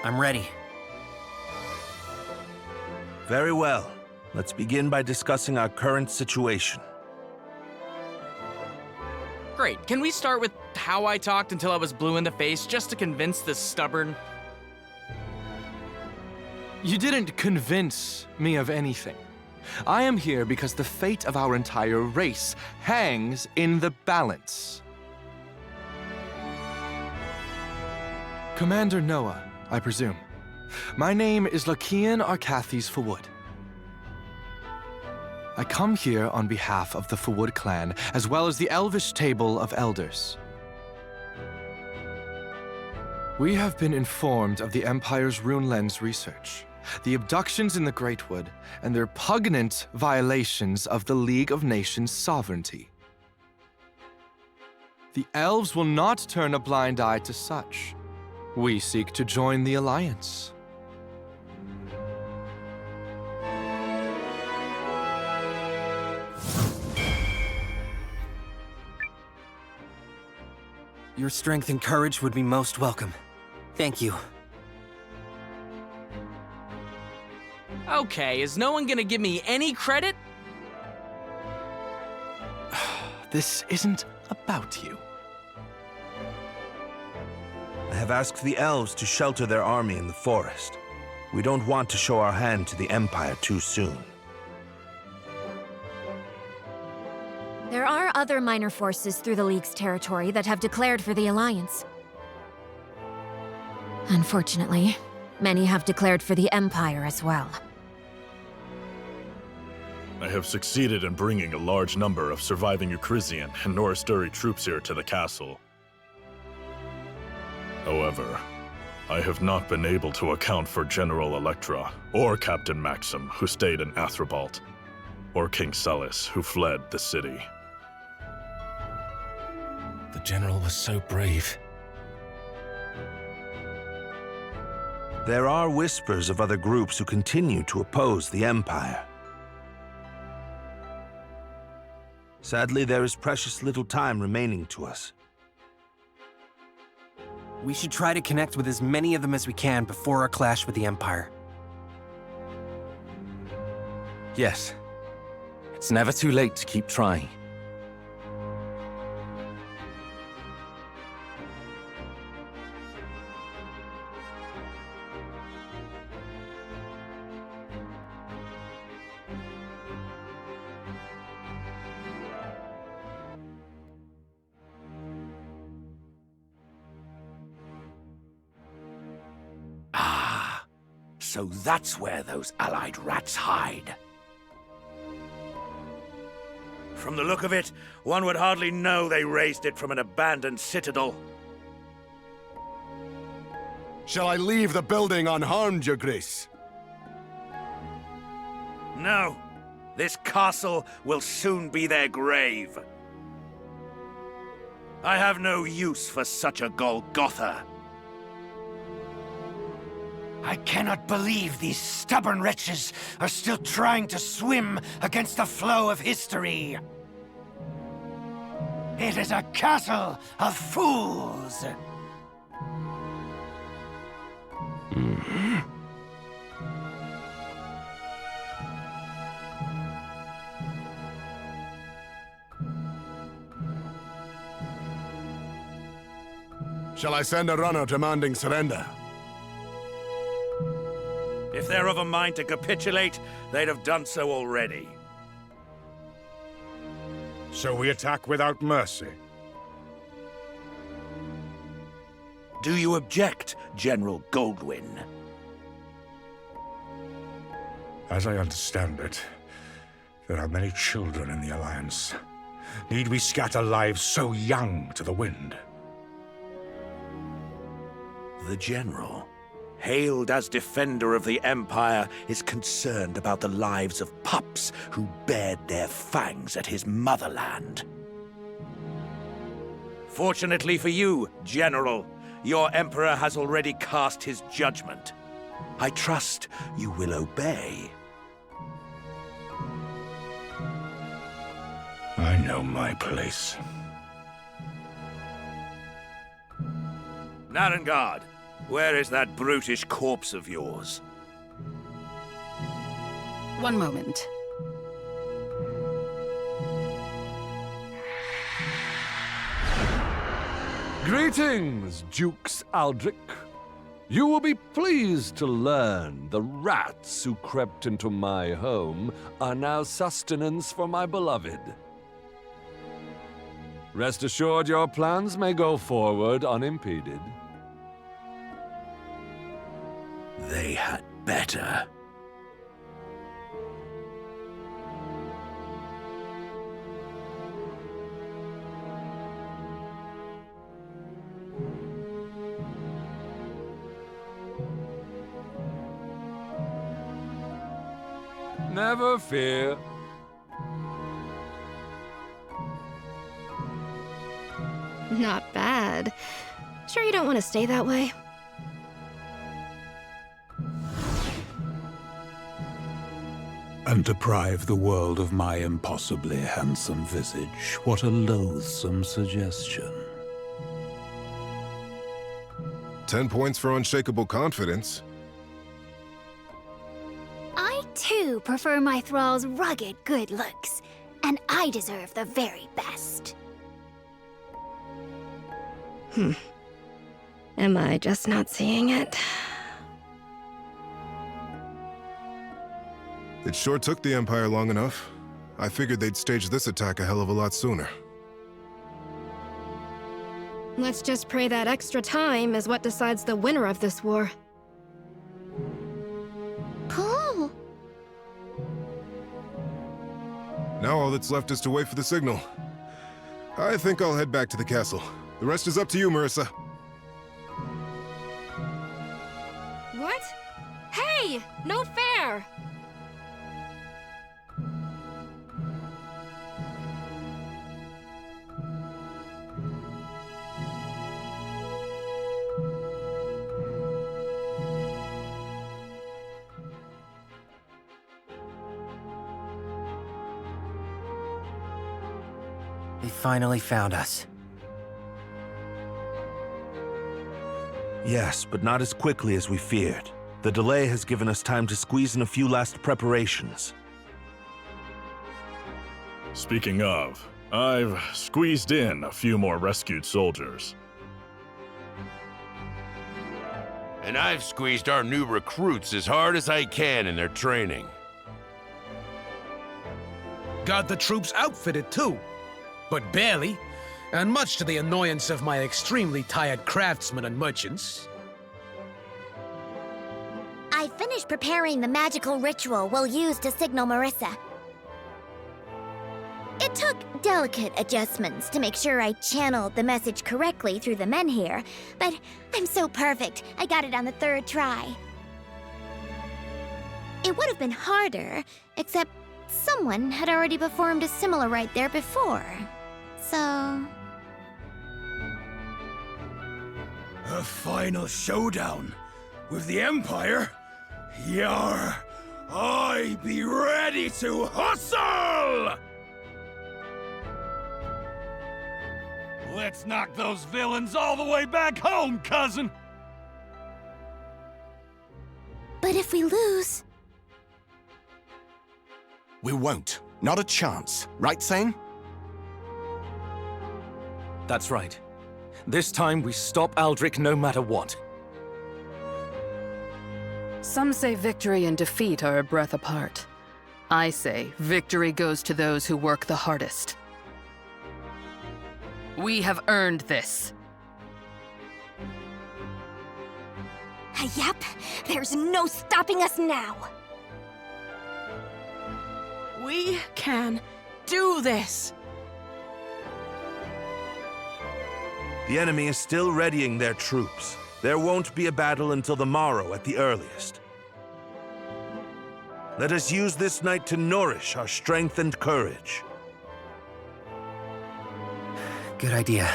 I'm ready. Very well. Let's begin by discussing our current situation. Great. Can we start with how I talked until I was blue in the face just to convince this stubborn... You didn't convince me of anything. I am here because the fate of our entire race hangs in the balance. Commander Noah, I presume. My name is Lakian Arcathes Fawud. I come here on behalf of the Fawud clan, as well as the Elvish Table of Elders. We have been informed of the Empire's Rune Lens research, the abductions in the Greatwood, and their pungent violations of the League of Nations sovereignty. The Elves will not turn a blind eye to such. We seek to join the Alliance. Your strength and courage would be most welcome. Thank you. Okay, is no one gonna give me any credit? This isn't about you. I have asked the elves to shelter their army in the forest. We don't want to show our hand to the Empire too soon. There are other minor forces through the League's territory that have declared for the Alliance. Unfortunately, many have declared for the Empire as well. I have succeeded in bringing a large number of surviving Eucrisian and Norasturi troops here to the castle. However, I have not been able to account for General Electra, or Captain Maxim, who stayed in Athribalt, or King Celis, who fled the city. The General was so brave. There are whispers of other groups who continue to oppose the Empire. Sadly, there is precious little time remaining to us. We should try to connect with as many of them as we can before our clash with the Empire. Yes. It's never too late to keep trying. So that's where those allied rats hide. From the look of it, one would hardly know they raised it from an abandoned citadel. Shall I leave the building unharmed, Your Grace? No. This castle will soon be their grave. I have no use for such a Golgotha. I cannot believe these stubborn wretches are still trying to swim against the flow of history. It is a castle of fools! Shall I send a runner demanding surrender? If they're of a mind to capitulate, they'd have done so already. So we attack without mercy. Do you object, General Goldwyn? As I understand it, there are many children in the Alliance. Need we scatter lives so young to the wind? The General, hailed as defender of the Empire, is concerned about the lives of pups who bared their fangs at his motherland. Fortunately for you, General, your Emperor has already cast his judgment. I trust you will obey. I know my place. Narengard, where is that brutish corpse of yours? One moment. Greetings, Dukes Aldrich. You will be pleased to learn the rats who crept into my home are now sustenance for my beloved. Rest assured your plans may go forward unimpeded. They had better. Never fear. Not bad. Sure you don't want to stay that way? And deprive the world of my impossibly handsome visage. What a loathsome suggestion. 10 points for unshakable confidence. I, too, prefer my thrall's rugged good looks, and I deserve the very best. Am I just not seeing it? It sure took the Empire long enough. I figured they'd stage this attack a hell of a lot sooner. Let's just pray that extra time is what decides the winner of this war. Cool. Now all that's left is to wait for the signal. I think I'll head back to the castle. The rest is up to you, Marissa. What? Hey! No fair! They finally found us. Yes, but not as quickly as we feared. The delay has given us time to squeeze in a few last preparations. Speaking of, I've squeezed in a few more rescued soldiers. And I've squeezed our new recruits as hard as I can in their training. Got the troops outfitted too, but barely, and much to the annoyance of my extremely tired craftsmen and merchants. I finished preparing the magical ritual we'll use to signal Marissa. It took delicate adjustments to make sure I channeled the message correctly through the menhir, but I'm so perfect, I got it on the 3rd try. It would have been harder, except someone had already performed a similar rite there before. So... A final showdown. with the Empire? Yar! I be ready to hustle! Let's knock those villains all the way back home, cousin! But if we lose... We won't. Not a chance. Right, Sane? That's right. This time we stop Aldrich no matter what. Some say victory and defeat are a breath apart. I say victory goes to those who work the hardest. We have earned this. Yep, there's no stopping us now. We can do this! The enemy is still readying their troops. There won't be a battle until the morrow at the earliest. Let us use this night to nourish our strength and courage. Good idea.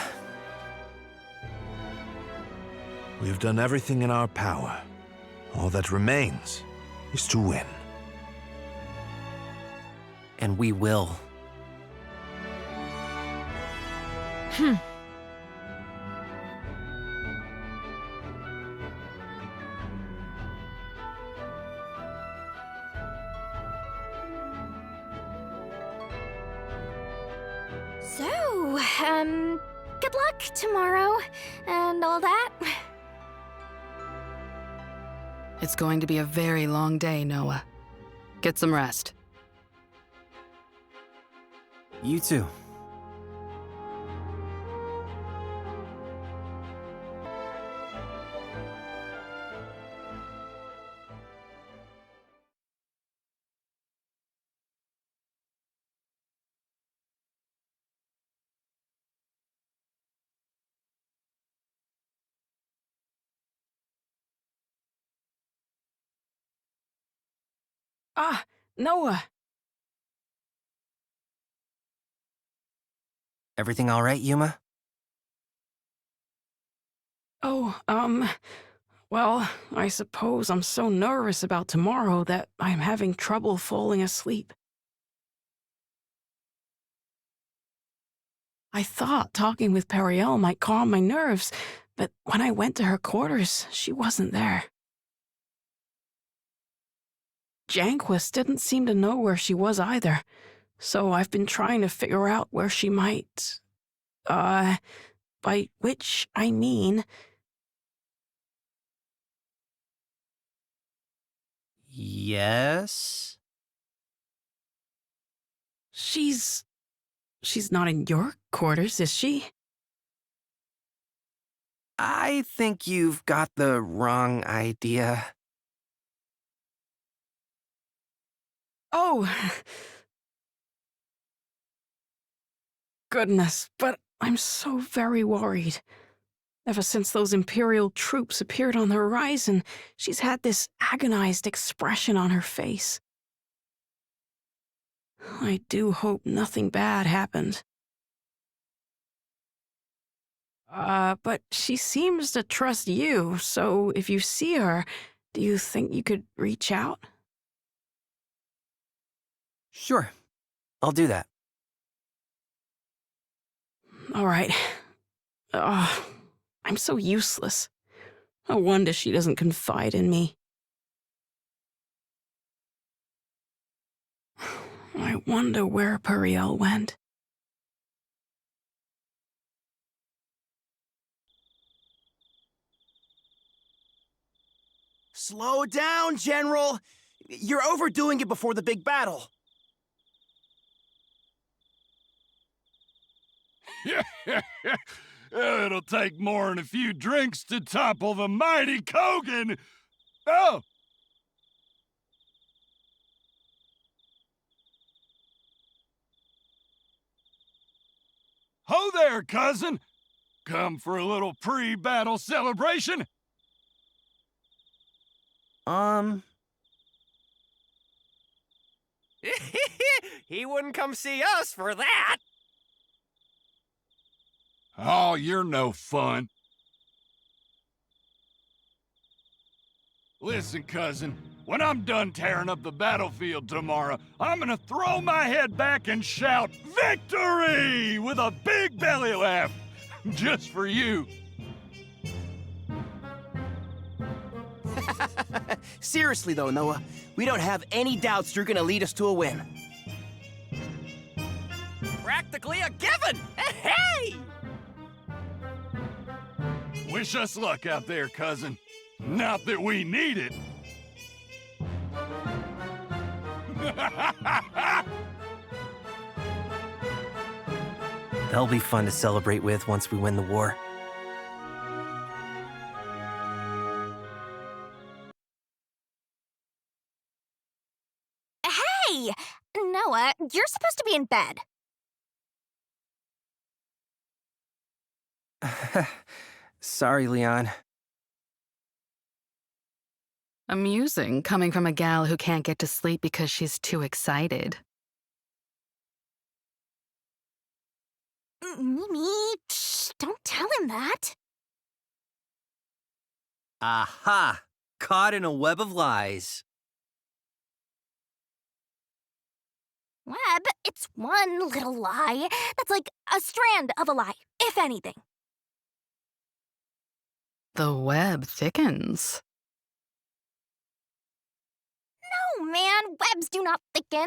We have done everything in our power. All that remains is to win. And we will. So, good luck tomorrow and all that. It's going to be a very long day, Noah. Get some rest. You too. Ah, Noah! Everything all right, Yuma? Oh, well, I suppose I'm so nervous about tomorrow that I'm having trouble falling asleep. I thought talking with Periel might calm my nerves, but when I went to her quarters, she wasn't there. Janquist didn't seem to know where she was either, so I've been trying to figure out where she might... by which I mean... Yes? She's not in your quarters, is she? I think you've got the wrong idea. Oh! Goodness, but I'm so very worried. Ever since those Imperial troops appeared on the horizon, she's had this agonized expression on her face. I do hope nothing bad happened. But she seems to trust you, so if you see her, do you think you could reach out? Sure. I'll do that. All right. I'm so useless. No wonder she doesn't confide in me. I wonder where Periel went. Slow down, General! You're overdoing it before the big battle. It'll take more than a few drinks to topple the mighty Kogan! Oh! Ho there, cousin! Come for a little pre-battle celebration? He wouldn't come see us for that! Oh, you're no fun. Listen, cousin, when I'm done tearing up the battlefield tomorrow, I'm gonna throw my head back and shout, "Victory!" with a big belly laugh. Just for you. Seriously though, Noah, we don't have any doubts you're gonna lead us to a win. Practically a given! Hey! Wish us luck out there, cousin. Not that we need it. They'll be fun to celebrate with once we win the war. Hey! Noah, you're supposed to be in bed. Sorry, Leon. Amusing, coming from a gal who can't get to sleep because she's too excited. Mimi, shh, don't tell him that. Aha! Caught in a web of lies. Web, it's one little lie. That's like a strand of a lie, if anything. The web thickens. No, man, webs do not thicken.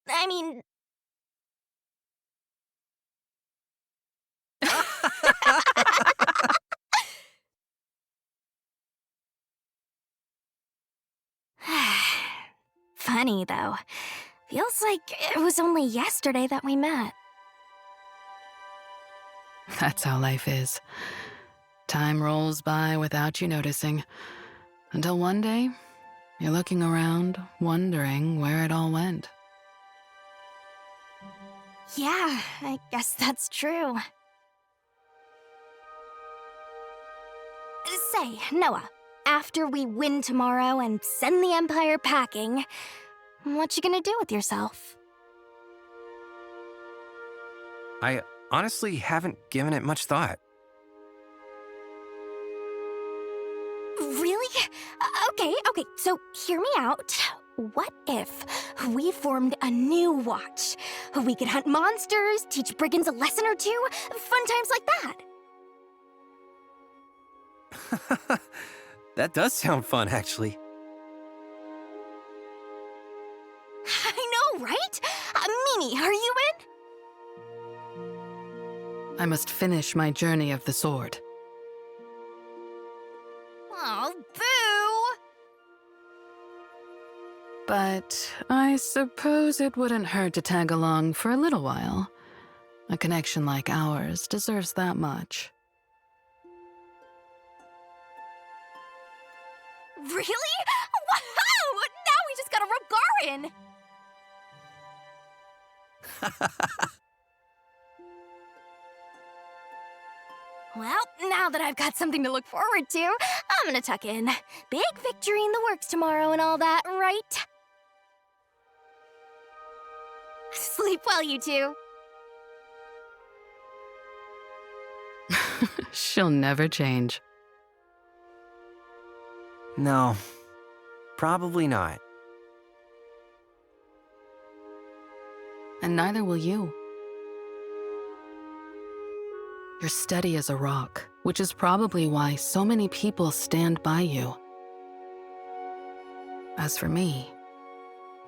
I mean... Funny, though. Feels like it was only yesterday that we met. That's how life is. Time rolls by without you noticing. Until one day, you're looking around, wondering where it all went. Yeah, I guess that's true. Say, Noah, after we win tomorrow and send the Empire packing, what you gonna do with yourself? I honestly haven't given it much thought. Really? Okay, so hear me out. What if we formed a new watch? We could hunt monsters, teach brigands a lesson or two, fun times like that. That does sound fun, actually. I know, right? Mimi, are you in? I must finish my journey of the sword. Oh, boo! But I suppose it wouldn't hurt to tag along for a little while. A connection like ours deserves that much. Really? Wow! Now we just gotta rub Garin! Well, now that I've got something to look forward to, I'm gonna tuck in. Big victory in the works tomorrow and all that, right? Sleep well, you two. She'll never change. No, probably not. And neither will you. You're steady as a rock, which is probably why so many people stand by you. As for me,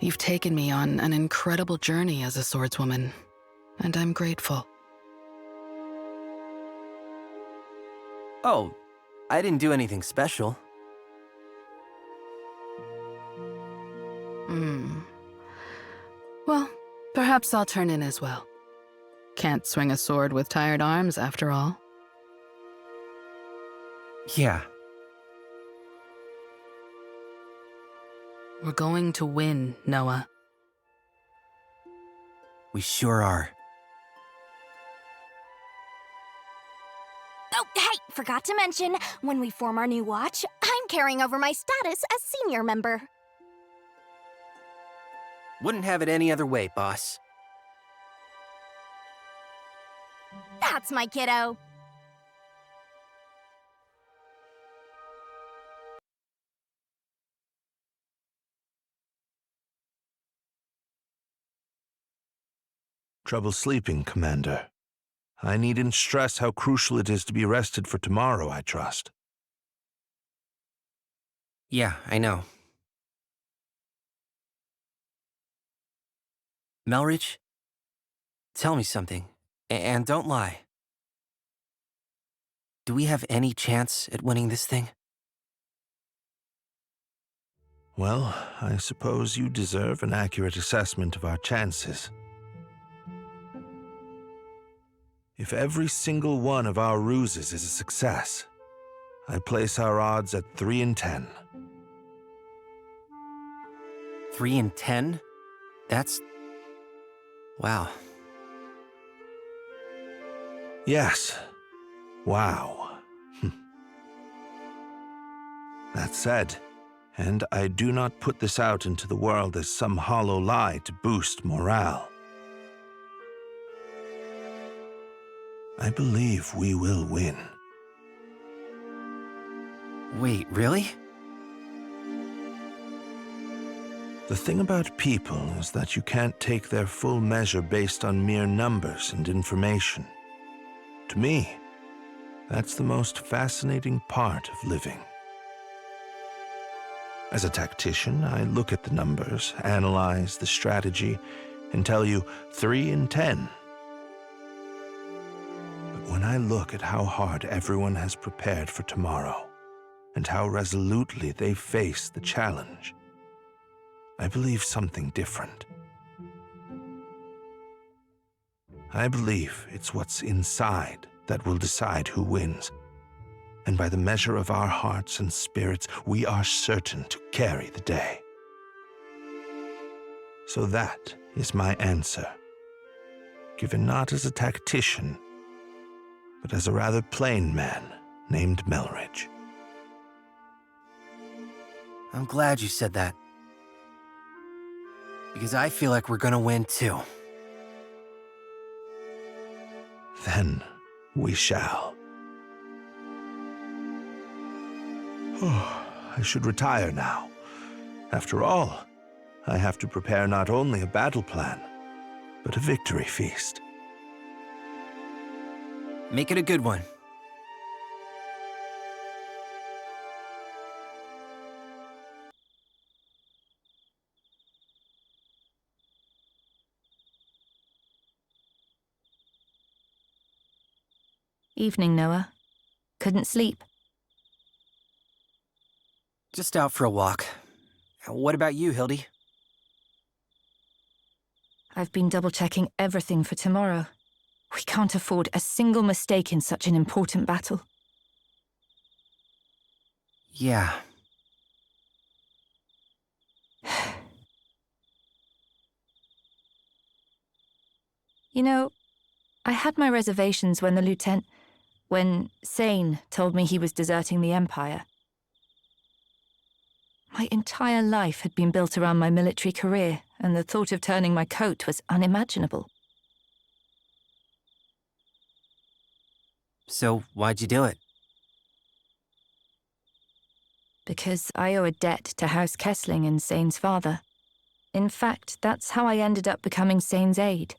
you've taken me on an incredible journey as a swordswoman, and I'm grateful. Oh, I didn't do anything special. Well, perhaps I'll turn in as well. Can't swing a sword with tired arms, after all. Yeah. We're going to win, Noah. We sure are. Oh, hey, forgot to mention, when we form our new watch, I'm carrying over my status as senior member. Wouldn't have it any other way, boss. That's my kiddo. Trouble sleeping, Commander. I needn't stress how crucial it is to be rested for tomorrow, I trust. Yeah, I know. Melridge, tell me something, and don't lie. Do we have any chance at winning this thing? Well, I suppose you deserve an accurate assessment of our chances. If every single one of our ruses is a success, I place our odds at 3 in 10. 3 in 10? That's... wow. Yes. Wow. That said, and I do not put this out into the world as some hollow lie to boost morale, I believe we will win. Wait, really? The thing about people is that you can't take their full measure based on mere numbers and information. To me, that's the most fascinating part of living. As a tactician, I look at the numbers, analyze the strategy, and tell you 3 in 10. But when I look at how hard everyone has prepared for tomorrow, and how resolutely they face the challenge, I believe something different. I believe it's what's inside that will decide who wins. And by the measure of our hearts and spirits, we are certain to carry the day. So that is my answer, given not as a tactician, but as a rather plain man named Melridge. I'm glad you said that. Because I feel like we're gonna win too. Then we shall. Oh, I should retire now. After all, I have to prepare not only a battle plan, but a victory feast. Make it a good one. Evening, Noah. Couldn't sleep. Just out for a walk. What about you, Hildy? I've been double-checking everything for tomorrow. We can't afford a single mistake in such an important battle. Yeah. You know, I had my reservations when Sane told me he was deserting the Empire. My entire life had been built around my military career, and the thought of turning my coat was unimaginable. So, why'd you do it? Because I owe a debt to House Kessling and Sane's father. In fact, that's how I ended up becoming Sane's aide.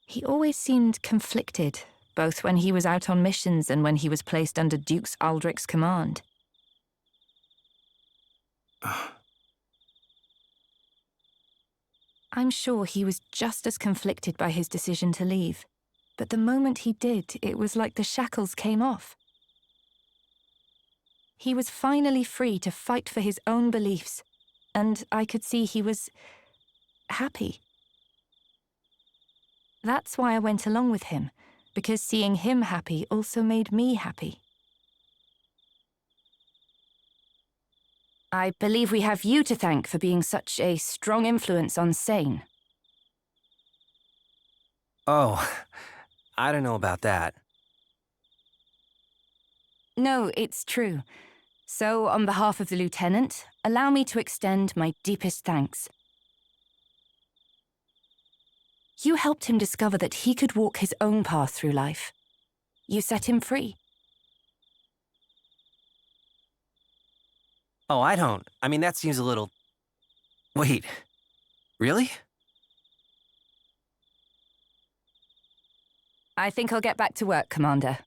He always seemed conflicted, both when he was out on missions and when he was placed under Dukes Aldrich's command. I'm sure he was just as conflicted by his decision to leave, but the moment he did, it was like the shackles came off. He was finally free to fight for his own beliefs, and I could see he was happy. That's why I went along with him, because seeing him happy also made me happy. I believe we have you to thank for being such a strong influence on Sane. Oh, I don't know about that. No, it's true. So, on behalf of the Lieutenant, allow me to extend my deepest thanks. You helped him discover that he could walk his own path through life. You set him free. Oh, I don't. I mean, that seems a little... Wait, really? I think I'll get back to work, Commander.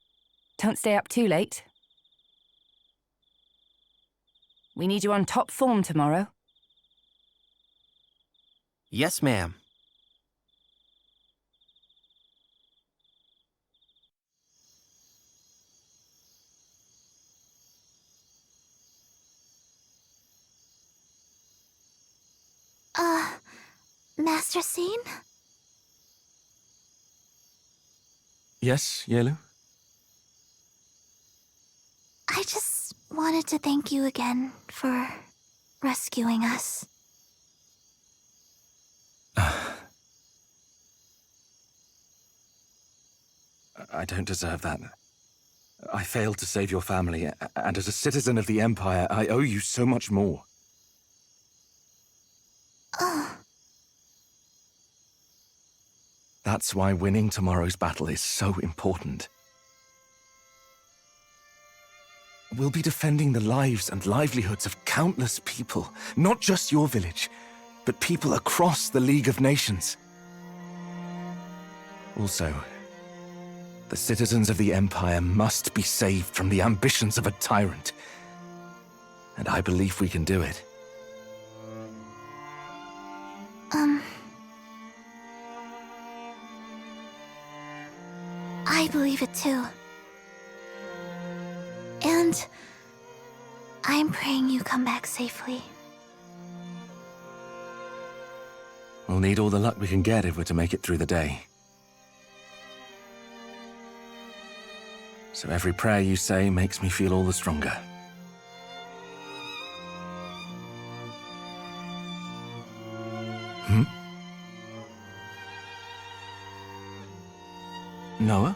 Don't stay up too late. We need you on top form tomorrow. Yes, ma'am. Master Scene? Yes, Yelu? I just wanted to thank you again for rescuing us. I don't deserve that. I failed to save your family, and as a citizen of the Empire, I owe you so much more. That's why winning tomorrow's battle is so important. We'll be defending the lives and livelihoods of countless people, not just your village, but people across the League of Nations. Also, the citizens of the Empire must be saved from the ambitions of a tyrant. And I believe we can do it. I believe it too. And I'm praying you come back safely. We'll need all the luck we can get if we're to make it through the day. So every prayer you say makes me feel all the stronger. Noah?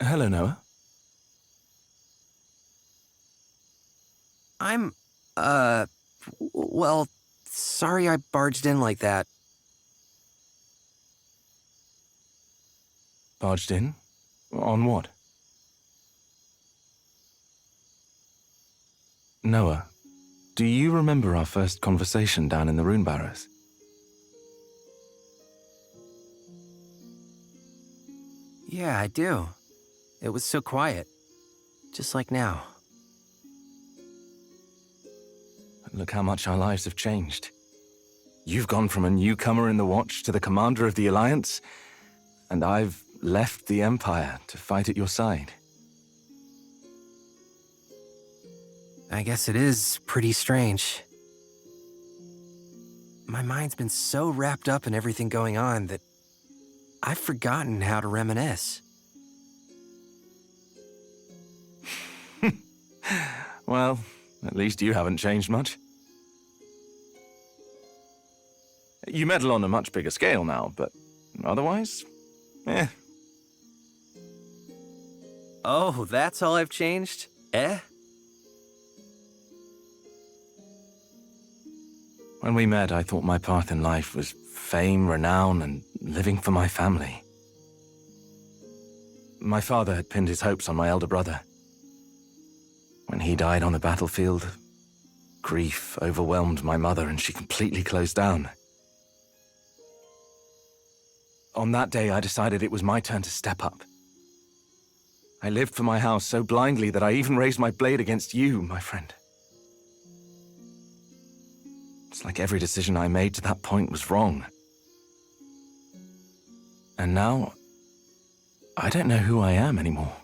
Hello, Noah. Well, sorry I barged in like that. Barged in? On what? Noah, do you remember our first conversation down in the Rune Barrows? Yeah, I do. It was so quiet. Just like now. Look how much our lives have changed. You've gone from a newcomer in the Watch to the commander of the Alliance, and I've left the Empire to fight at your side. I guess it is pretty strange. My mind's been so wrapped up in everything going on that I've forgotten how to reminisce. Well, at least you haven't changed much. You meddle on a much bigger scale now, but otherwise, eh. Oh, that's all I've changed? Eh? When we met, I thought my path in life was fame, renown, and living for my family. My father had pinned his hopes on my elder brother. When he died on the battlefield, grief overwhelmed my mother and she completely closed down. On that day, I decided it was my turn to step up. I lived for my house so blindly that I even raised my blade against you, my friend. It's like every decision I made to that point was wrong. And now, I don't know who I am anymore.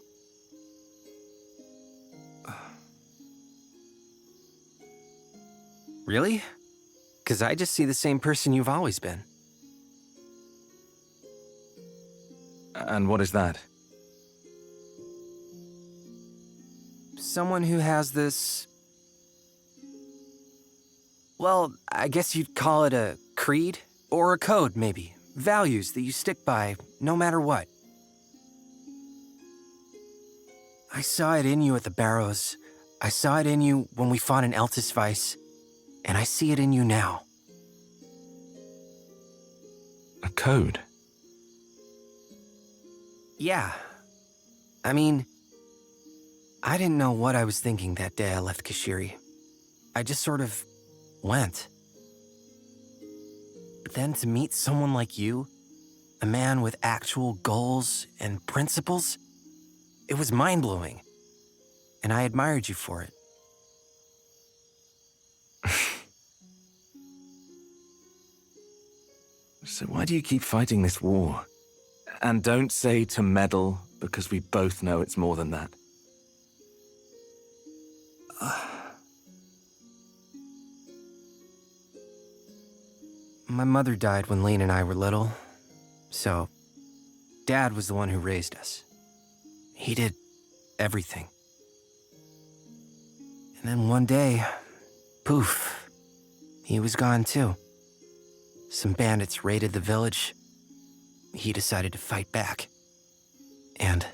Really? 'Cause I just see the same person you've always been. And what is that? Someone who has this... Well, I guess you'd call it a creed? Or a code, maybe. Values that you stick by, no matter what. I saw it in you at the Barrows. I saw it in you when we fought in Eltisvice. And I see it in you now. A code? Yeah. I mean, I didn't know what I was thinking that day I left Kashiri. I just sort of went. But then to meet someone like you, a man with actual goals and principles, it was mind-blowing. And I admired you for it. So why do you keep fighting this war? And don't say to meddle, because we both know it's more than that. My mother died when Lane and I were little, so Dad was the one who raised us. He did everything. And then one day, poof, he was gone too. Some bandits raided the village. He decided to fight back. And...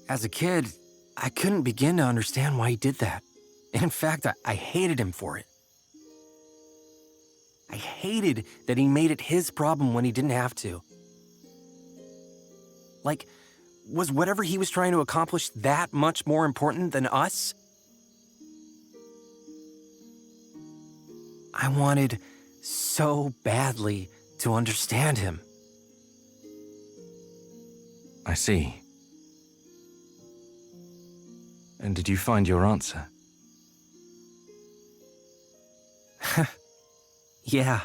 As a kid, I couldn't begin to understand why he did that. And in fact, I hated him for it. I hated that he made it his problem when he didn't have to. Like, was whatever he was trying to accomplish that much more important than us? I wanted so badly to understand him. I see. And did you find your answer? Yeah.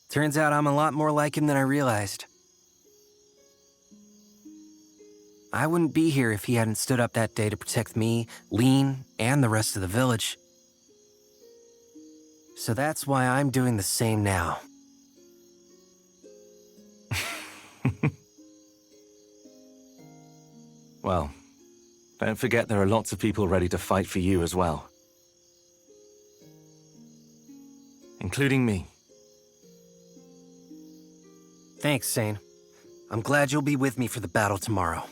Turns out I'm a lot more like him than I realized. I wouldn't be here if he hadn't stood up that day to protect me, Lean, and the rest of the village. So that's why I'm doing the same now. Well, don't forget there are lots of people ready to fight for you as well. Including me. Thanks, Sane. I'm glad you'll be with me for the battle tomorrow.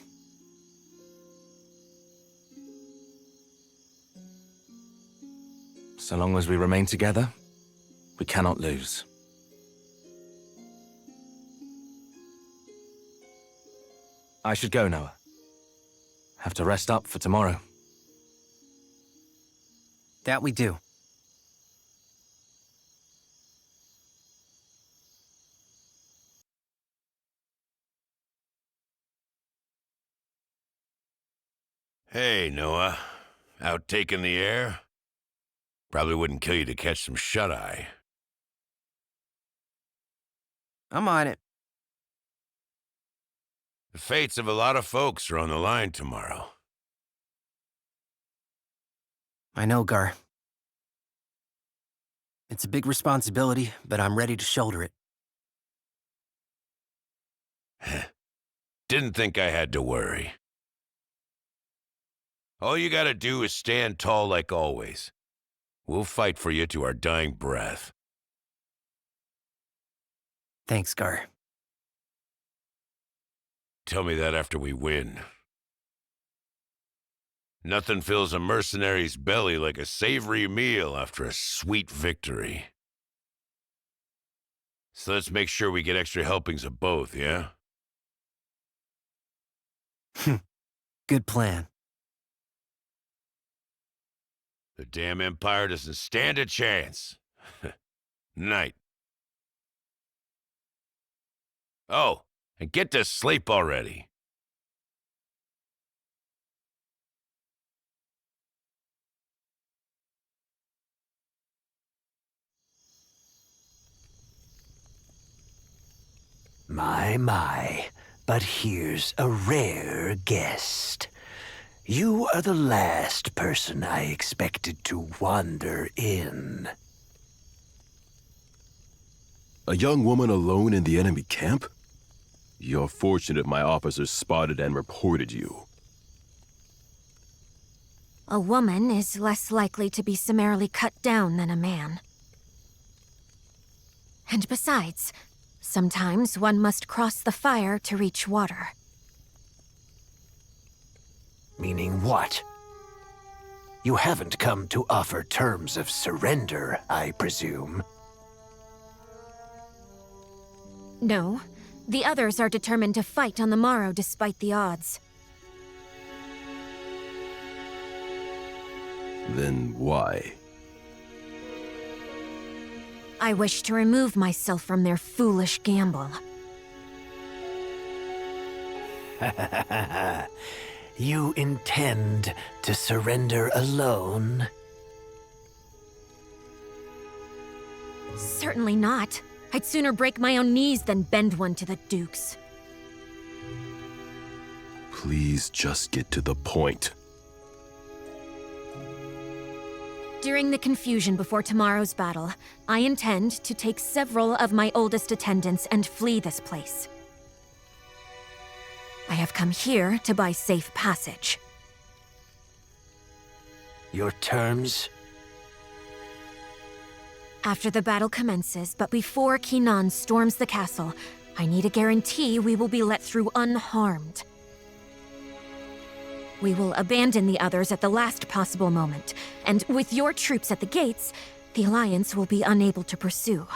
So long as we remain together, we cannot lose. I should go, Noah. Have to rest up for tomorrow. That we do. Hey, Noah. Out taking the air? Probably wouldn't kill you to catch some shut-eye. I'm on it. The fates of a lot of folks are on the line tomorrow. I know, Gar. It's a big responsibility, but I'm ready to shoulder it. Didn't think I had to worry. All you gotta do is stand tall like always. We'll fight for you to our dying breath. Thanks, Gar. Tell me that after we win. Nothing fills a mercenary's belly like a savory meal after a sweet victory. So let's make sure we get extra helpings of both, yeah? Good plan. The damn Empire doesn't stand a chance. Night. Oh, and get to sleep already. My, but here's a rare guest. You are the last person I expected to wander in. A young woman alone in the enemy camp? You're fortunate my officers spotted and reported you. A woman is less likely to be summarily cut down than a man. And besides, sometimes one must cross the fire to reach water. Meaning what? You haven't come to offer terms of surrender, I presume. No, The others are determined to fight on the morrow despite the odds. Then why? I wish to remove myself from their foolish gamble. You intend to surrender alone? Certainly not. I'd sooner break my own knees than bend one to the Dukes. Please just get to the point. During the confusion before tomorrow's battle, I intend to take several of my oldest attendants and flee this place. I have come here to buy safe passage. Your terms? After the battle commences, but before Kinan storms the castle, I need a guarantee we will be let through unharmed. We will abandon the others at the last possible moment, and with your troops at the gates, the Alliance will be unable to pursue.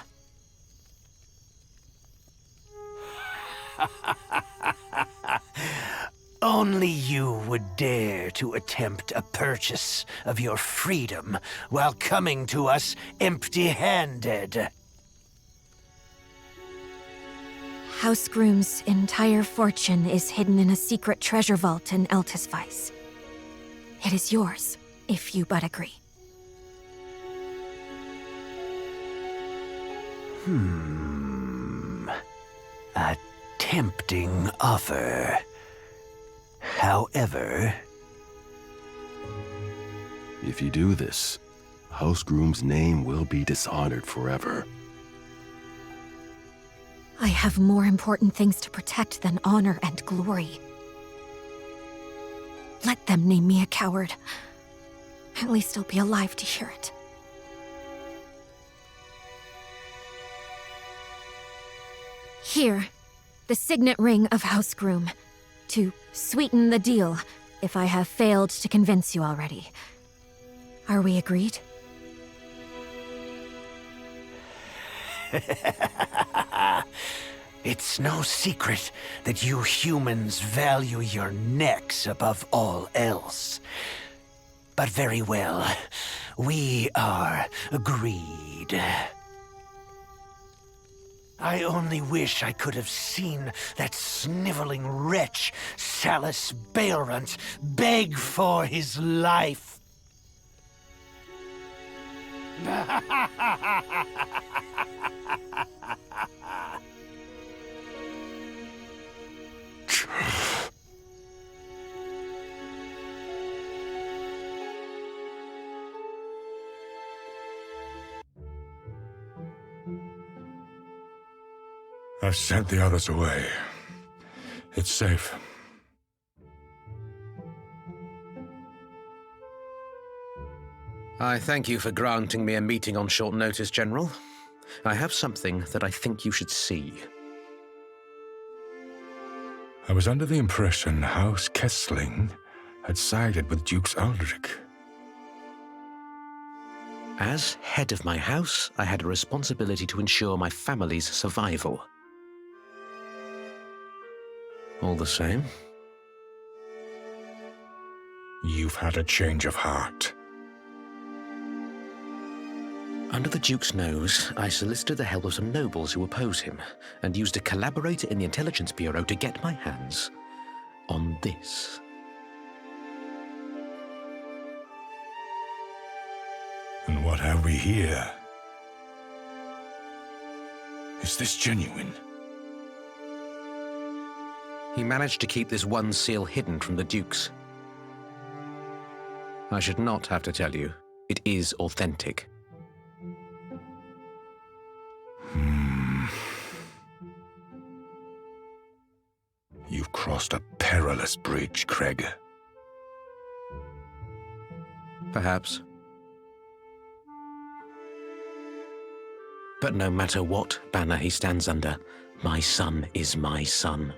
Only you would dare to attempt a purchase of your freedom while coming to us empty-handed. House Groom's entire fortune is hidden in a secret treasure vault in Eltisweiss. It is yours, if you but agree. A tempting offer. However... If you do this, House Groom's name will be dishonored forever. I have more important things to protect than honor and glory. Let them name me a coward. At least I'll be alive to hear it. Here, the signet ring of House Groom. To sweeten the deal, if I have failed to convince you already. Are we agreed? It's no secret that you humans value your necks above all else. But very well, we are agreed. I only wish I could have seen that sniveling wretch, Salus Baelrunt, beg for his life. I've sent the others away. It's safe. I thank you for granting me a meeting on short notice, General. I have something that I think you should see. I was under the impression House Kessling had sided with Dukes Aldrich. As head of my house, I had a responsibility to ensure my family's survival. All the same? You've had a change of heart. Under the Duke's nose, I solicited the help of some nobles who oppose him, and used a collaborator in the Intelligence Bureau to get my hands on this. And what have we here? Is this genuine? He managed to keep this one seal hidden from the Dukes. I should not have to tell you, it is authentic. You've crossed a perilous bridge, Craig. Perhaps. But no matter what banner he stands under, my son is my son.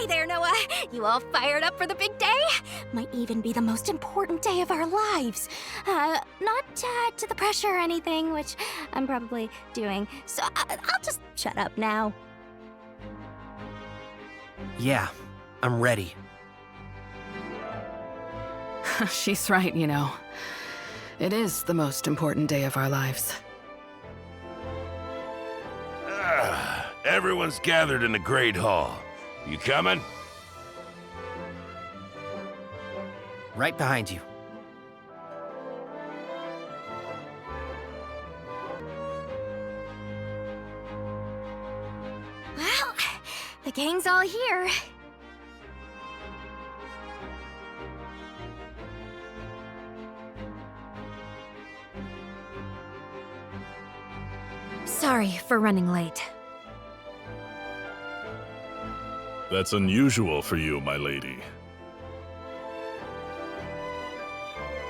Hey there, Noah. You all fired up for the big day? Might even be the most important day of our lives. Not to the pressure or anything, which I'm probably doing. So I'll just shut up now. Yeah, I'm ready. She's right, you know. It is the most important day of our lives. Everyone's gathered in the Great Hall. You coming? Right behind you. Well, the gang's all here. Sorry for running late. That's unusual for you, my lady.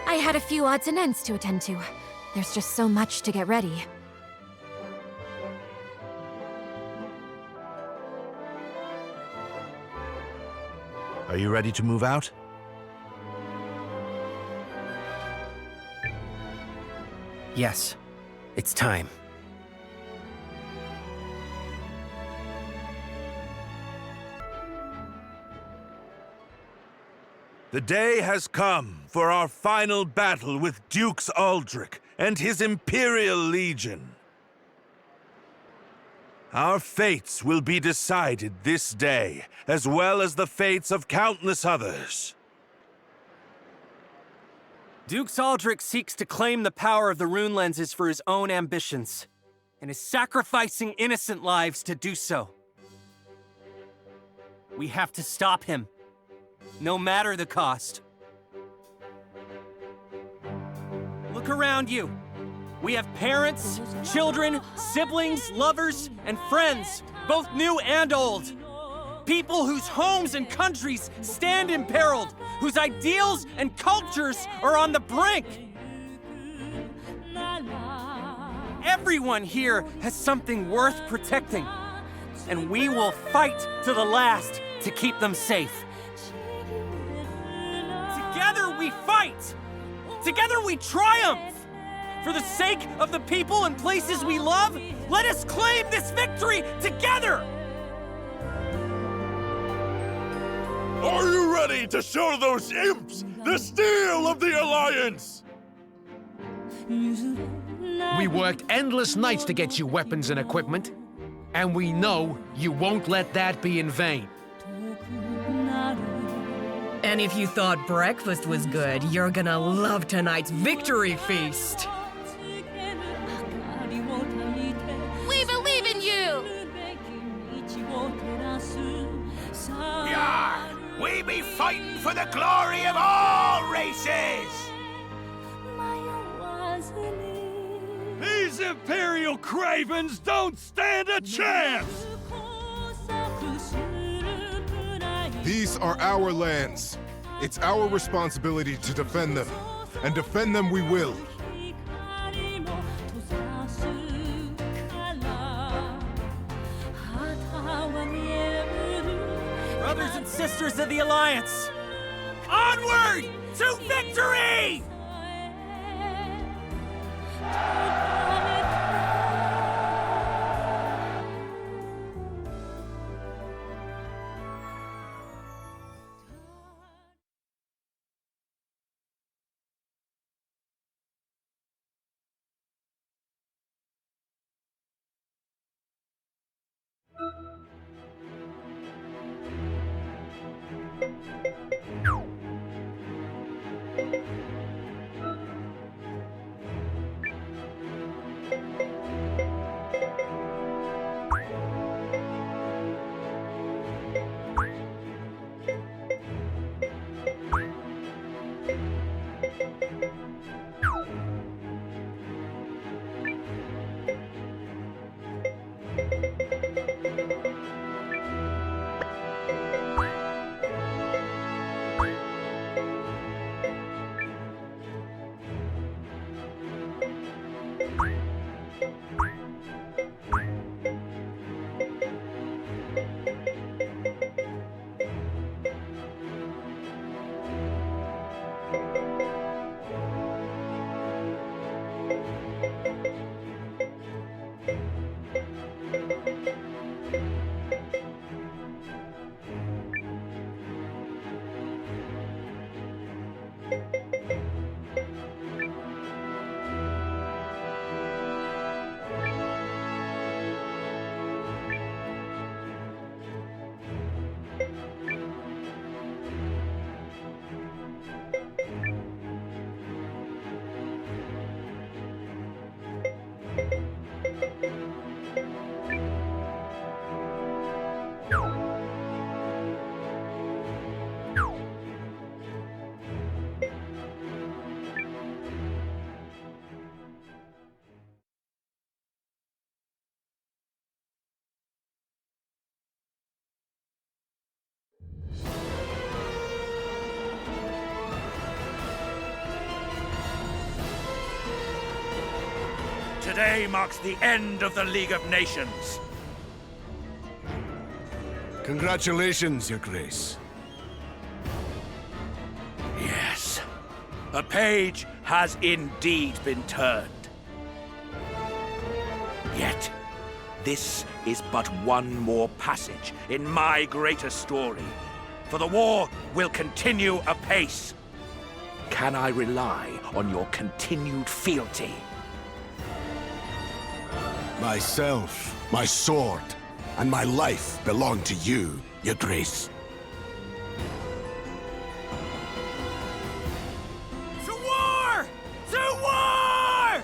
I had a few odds and ends to attend to. There's just so much to get ready. Are you ready to move out? Yes, it's time. The day has come for our final battle with Dukes Aldrich and his Imperial Legion. Our fates will be decided this day, as well as the fates of countless others. Dukes Aldrich seeks to claim the power of the rune lenses for his own ambitions, and is sacrificing innocent lives to do so. We have to stop him, no matter the cost. Look around you. We have parents, children, siblings, lovers, and friends, both new and old. People whose homes and countries stand imperiled, whose ideals and cultures are on the brink. Everyone here has something worth protecting, and we will fight to the last to keep them safe. Together we fight! Together we triumph! For the sake of the people and places we love, let us claim this victory together! Are you ready to show those imps the steel of the Alliance? We worked endless nights to get you weapons and equipment, and we know you won't let that be in vain. And if you thought breakfast was good, you're gonna love tonight's victory feast. We believe in you! Yar! We be fighting for the glory of all races! These Imperial cravens don't stand a chance! These are our lands. It's our responsibility to defend them. And defend them we will. Brothers and sisters of the Alliance, onward to victory! Today marks the end of the League of Nations. Congratulations, Your Grace. Yes, a page has indeed been turned. Yet, this is but one more passage in my greater story, for the war will continue apace. Can I rely on your continued fealty? Myself, my sword, and my life belong to you, Your Grace. To war! To war!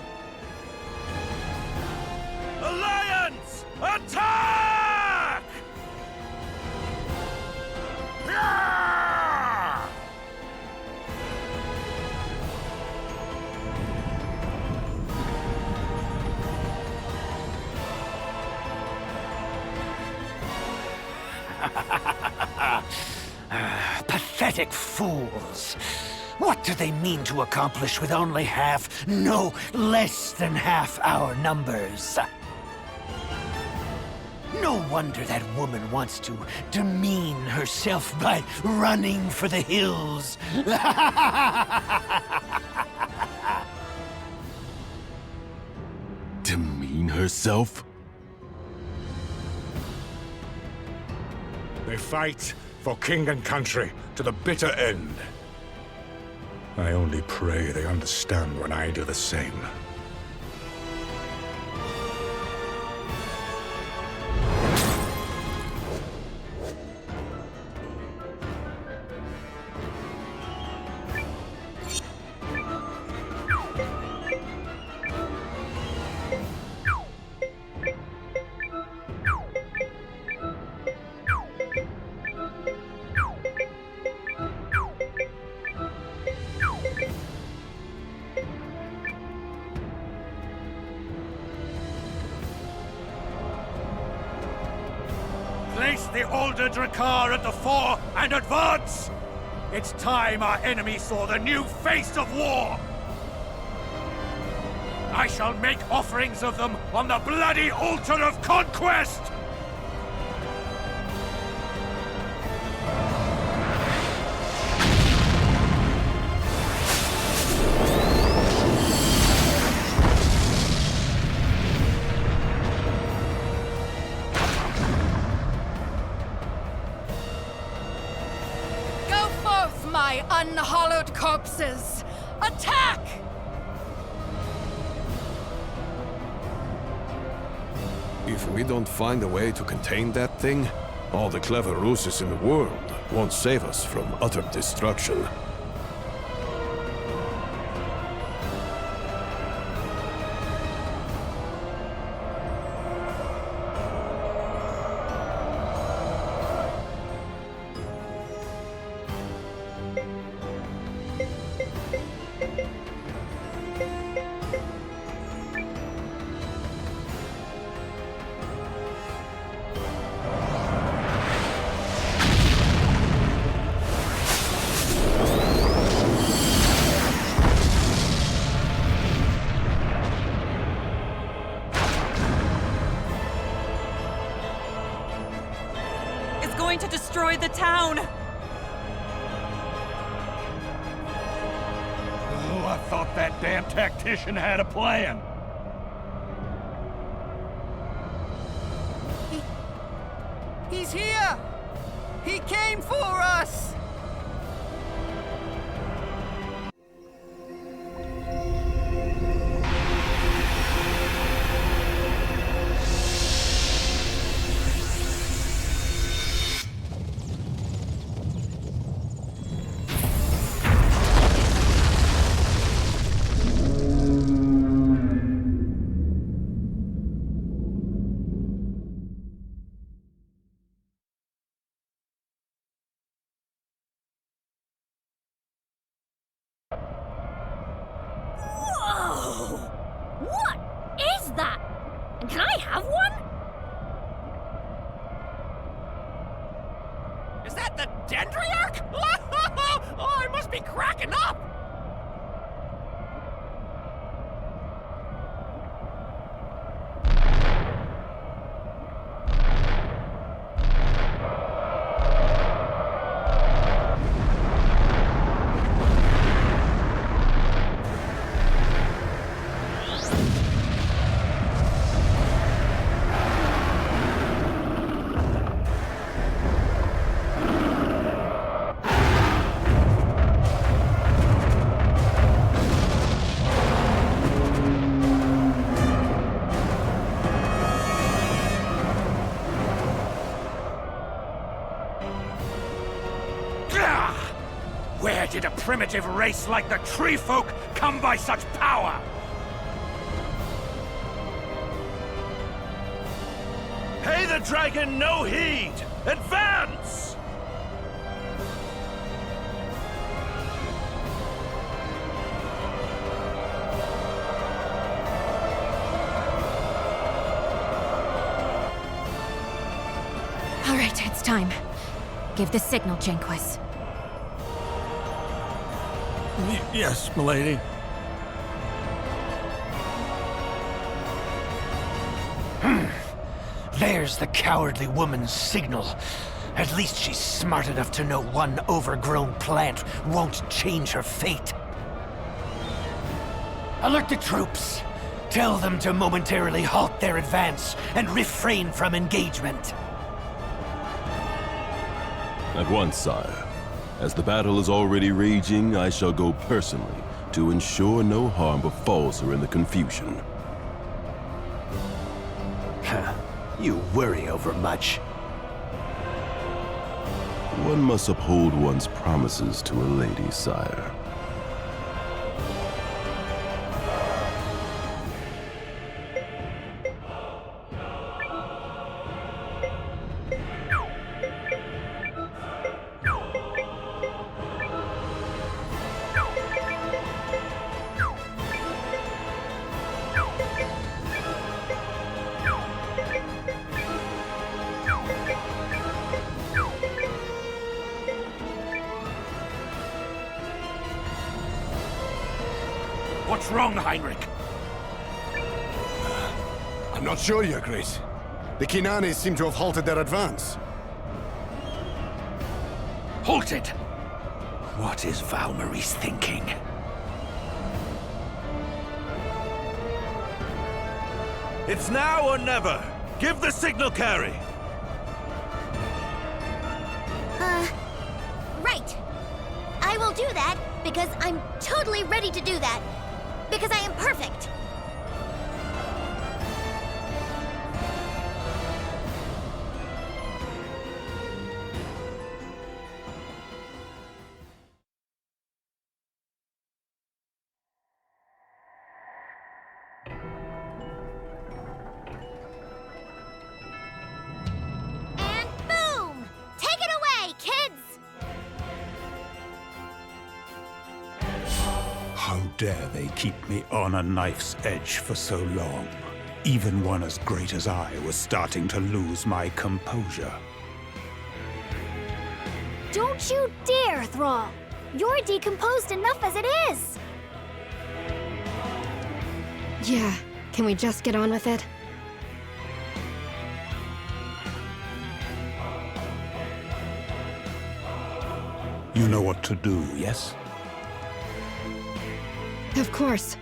Alliance, attack! Yeah! Pathetic fools. What do they mean to accomplish with only half, no, less than half our numbers? No wonder that woman wants to demean herself by running for the hills. Demean herself? They fight for king and country to the bitter end. I only pray they understand when I do the same. Place the older Drakkar at the fore and advance! It's time our enemy saw the new face of war! I shall make offerings of them on the bloody altar of conquest! Go forth, my unhallowed corpses! Attack! If we don't find a way to contain that thing, all the clever ruses in the world won't save us from utter destruction. It's going to destroy the town! Oh, I thought that damn tactician had a plan. He's here! He came for us! Whoa! What is that? And can I have one? Is that the Dendriarch? Oh, I must be cracking up! Gah! Where did a primitive race like the tree folk come by such power? Pay the dragon no heed! Advance! All right, it's time. Give the signal, Jenquist. Yes, milady. There's the cowardly woman's signal. At least she's smart enough to know one overgrown plant won't change her fate. Alert the troops. Tell them to momentarily halt their advance and refrain from engagement. At once, sire. As the battle is already raging, I shall go personally to ensure no harm befalls her in the confusion. You worry over much. One must uphold one's promises to a lady, sire. What's wrong, Heinrich? I'm not sure, Your Grace. The Kinanes seem to have halted their advance. Halted? What is Valmyrie's thinking? It's now or never! Give the signal, Carrie! Right. I will do that because I'm totally ready to do that. Because I am perfect. And boom! Take it away, kids! How dare they keep me on a knife's edge for so long? Even one as great as I was starting to lose my composure. Don't you dare, Thrall! You're decomposed enough as it is! Yeah, can we just get on with it? You know what to do, yes? Of course.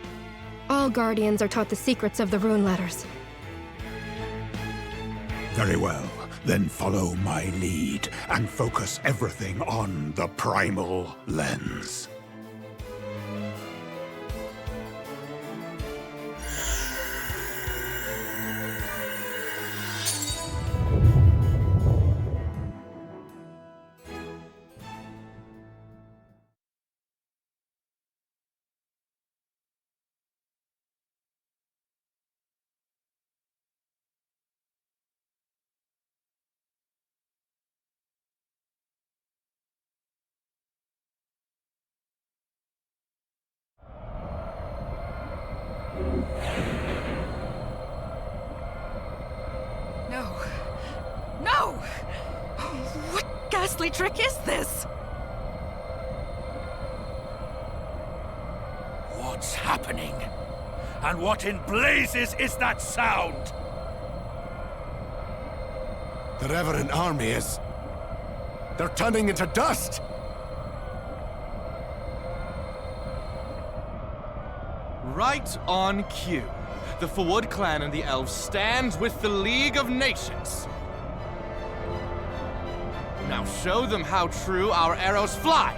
All Guardians are taught the secrets of the rune letters. Very well. Then follow my lead and focus everything on the primal lens. No. No! What ghastly trick is this? What's happening? And what in blazes is that sound? The Reverend Army is... they're turning into dust! Right on cue. The Fawud clan and the elves stand with the League of Nations. Now show them how true our arrows fly.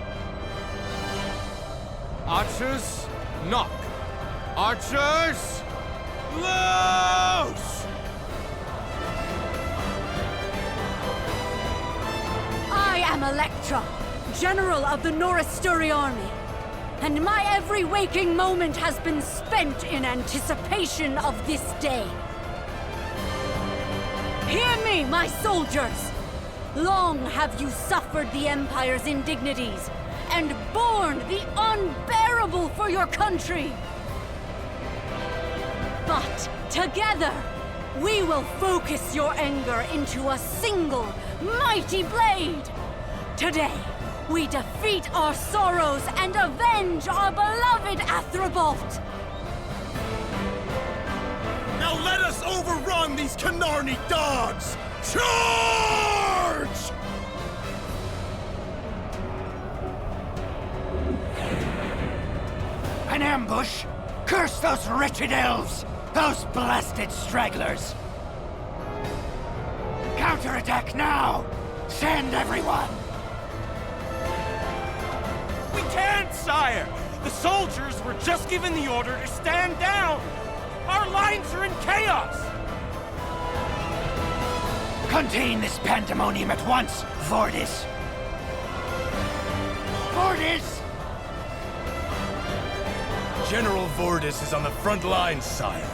Archers, knock. Archers, loose! I am Electra, General of the Norasturi army, and my every waking moment has been spent in anticipation of this day. Hear me, my soldiers! Long have you suffered the Empire's indignities, and borne the unbearable for your country. But together, we will focus your anger into a single, mighty blade. Today, we defeat our sorrows and avenge our beloved Athribalt. Now let us overrun these Canarni dogs! Charge! An ambush? Curse those wretched elves! Those blasted stragglers! Counterattack now! Send everyone! We can't, sire! The soldiers were just given the order to stand down! Our lines are in chaos! Contain this pandemonium at once, Vordis! Vordis! General Vordis is on the front lines, sire.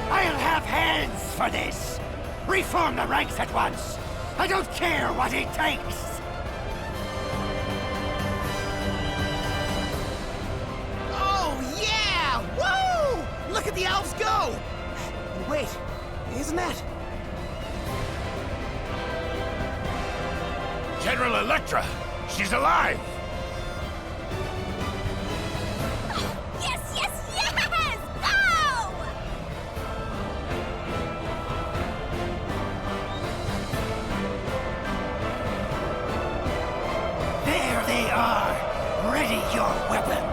I'll have hands for this! Reform the ranks at once! I don't care what it takes! Oh, yeah! Woo! Look at the elves go! Wait, isn't that... General Electra! She's alive! Yes, yes, yes! Go! There they are! Ready your weapons!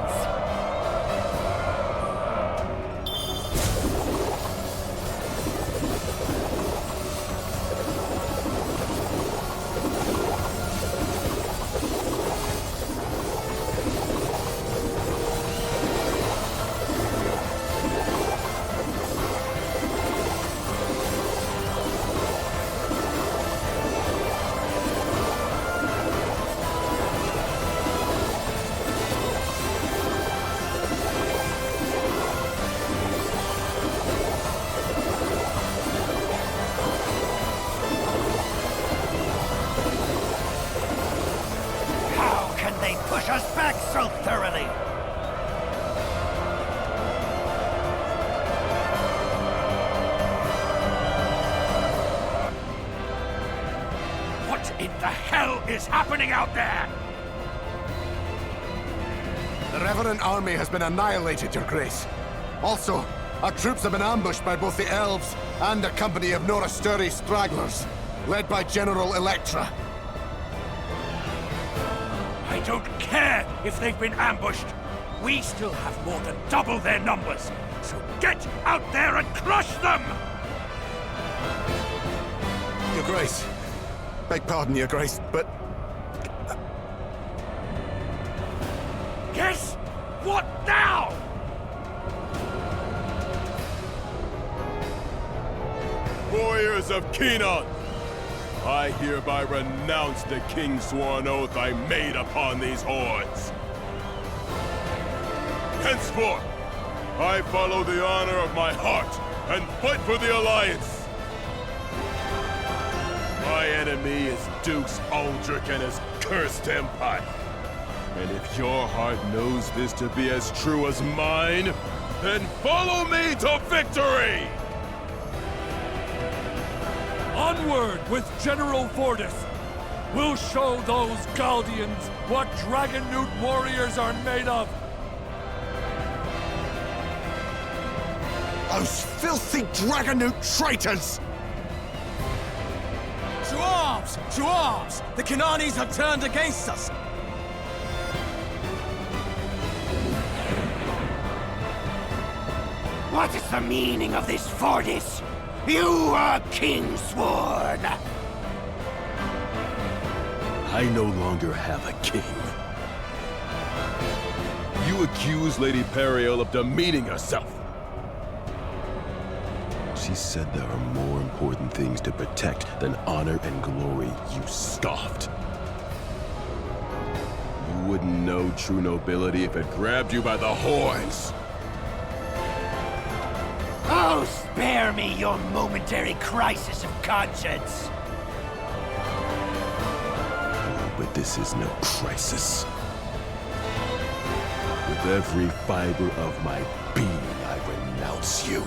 Push us back so thoroughly! What in the hell is happening out there? The Revenant army has been annihilated, Your Grace. Also, our troops have been ambushed by both the elves and a company of Norasturi stragglers, led by General Electra. I don't care if they've been ambushed. We still have more than double their numbers. So get out there and crush them! Your Grace. Beg pardon, Your Grace, but... Yes? What now? Warriors of Kenon, I hereby renounce the king's sworn oath I made upon these hordes. Henceforth, I follow the honor of my heart and fight for the Alliance. My enemy is Dukes Aldrich and his cursed empire. And if your heart knows this to be as true as mine, then follow me to victory! Onward with General Vordis! We'll show those Galdians what Dragon Newt warriors are made of! Those filthy Dragonoot traitors! To arms! To arms! The Kananis have turned against us! What is the meaning of this, Vordis? You are kingsworn! I no longer have a king. You accuse Lady Periel of demeaning herself. She said there are more important things to protect than honor and glory, you scoffed. know true nobility if it grabbed you by the horns. Oh, spare me your momentary crisis of conscience. But this is no crisis. With every fiber of my being, I renounce you.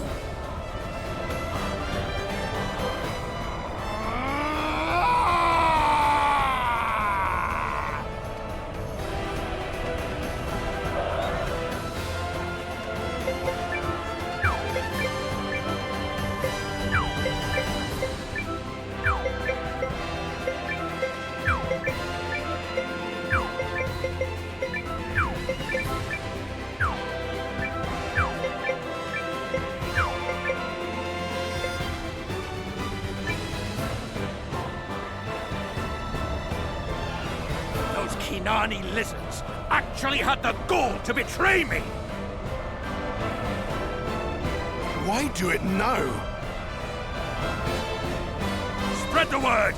Nani lizards actually had the gall to betray me! Why do it now? Spread the word!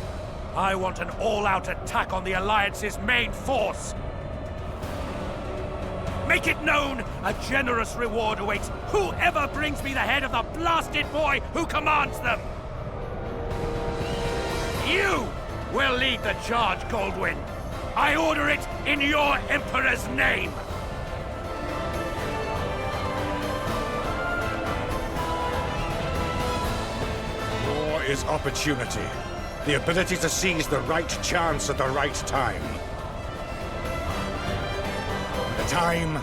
I want an all-out attack on the Alliance's main force! Make it known a generous reward awaits whoever brings me the head of the blasted boy who commands them! You will lead the charge, Goldwyn! I order it in your Emperor's name! War is opportunity. The ability to seize the right chance at the right time. The time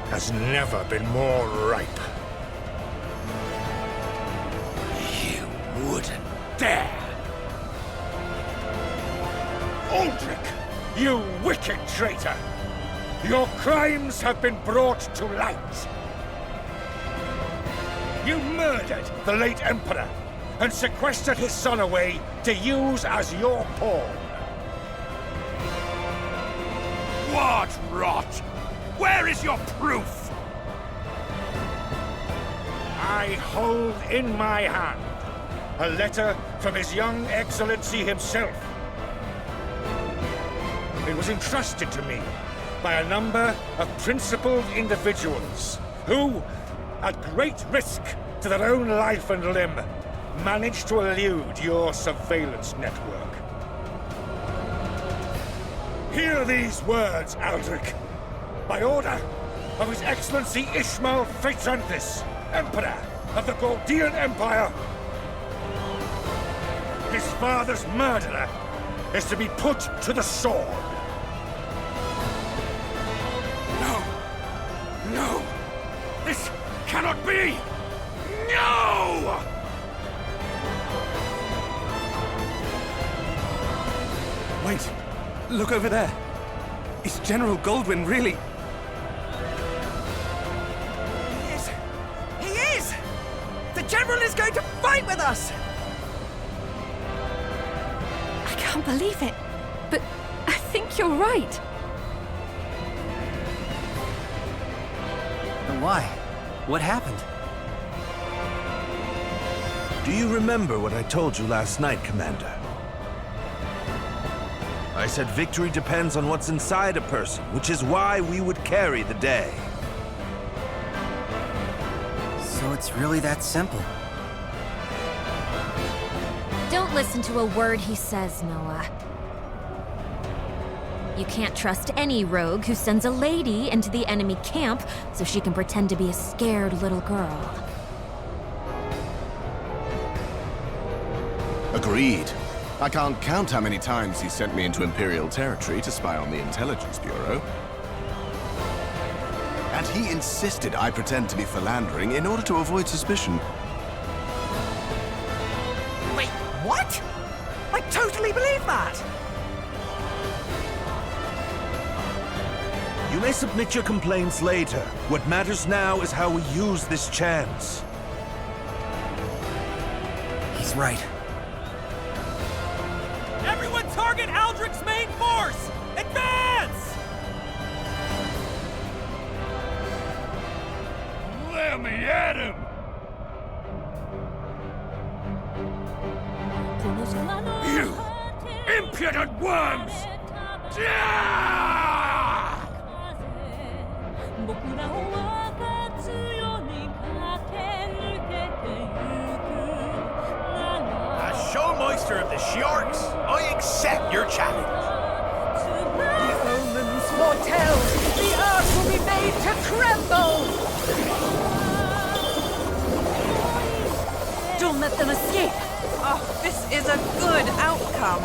has never been more ripe. You wouldn't dare! Aldrich! You wicked traitor! Your crimes have been brought to light! You murdered the late Emperor and sequestered his son away to use as your pawn. What rot! Where is your proof? I hold in my hand a letter from His Young Excellency himself. It was entrusted to me by a number of principled individuals who, at great risk to their own life and limb, managed to elude your surveillance network. Hear these words, Aldrich. By order of His Excellency Ishmael Feitranthis, Emperor of the Gordian Empire, his father's murderer is to be put to the sword. No! This cannot be! No! Wait! Look over there! Is General Goldwyn really... He is! He is! The General is going to fight with us! I can't believe it, but I think you're right. Why? What happened? Do you remember what I told you last night, Commander? I said victory depends on what's inside a person, which is why we would carry the day. So it's really that simple. Don't listen to a word he says, Noah. You can't trust any rogue who sends a lady into the enemy camp so she can pretend to be a scared little girl. Agreed. I can't count how many times he sent me into Imperial territory to spy on the Intelligence Bureau. And he insisted I pretend to be philandering in order to avoid suspicion. Wait, what? I totally believe that! You may submit your complaints later. What matters now is how we use this chance. He's right. Everyone target Aldrich's main force! Advance! Let me at him! You impudent worms! Showmeister of the Sharks, I accept your challenge. The omens foretell the earth will be made to tremble! Don't let them escape! Oh, this is a good outcome.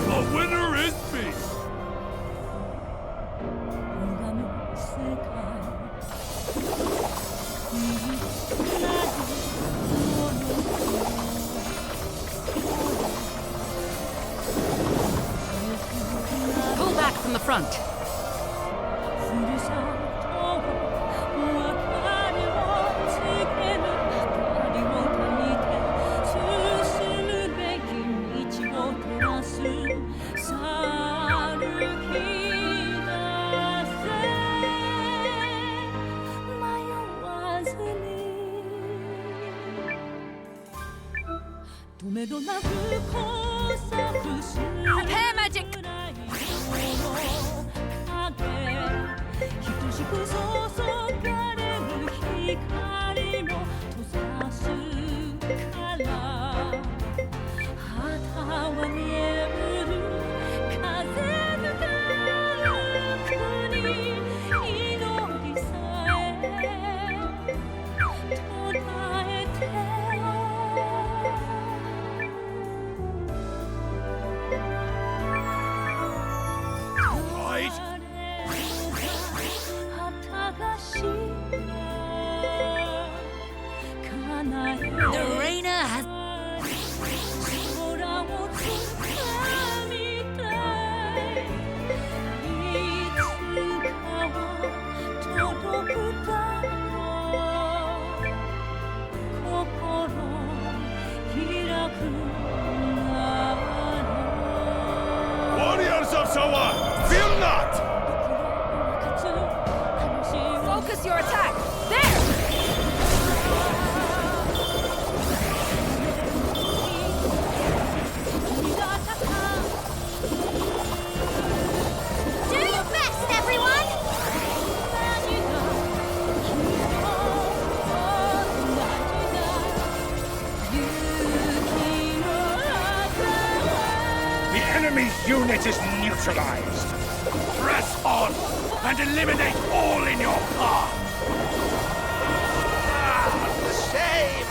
The winner is me! Pull back from the front. Prepare magic! The Reina has... Warriors of Sawa, fear not! Focus your attack! There! Do your best, everyone! The enemy's unit is neutralized. Press on and eliminate all in your path. The same.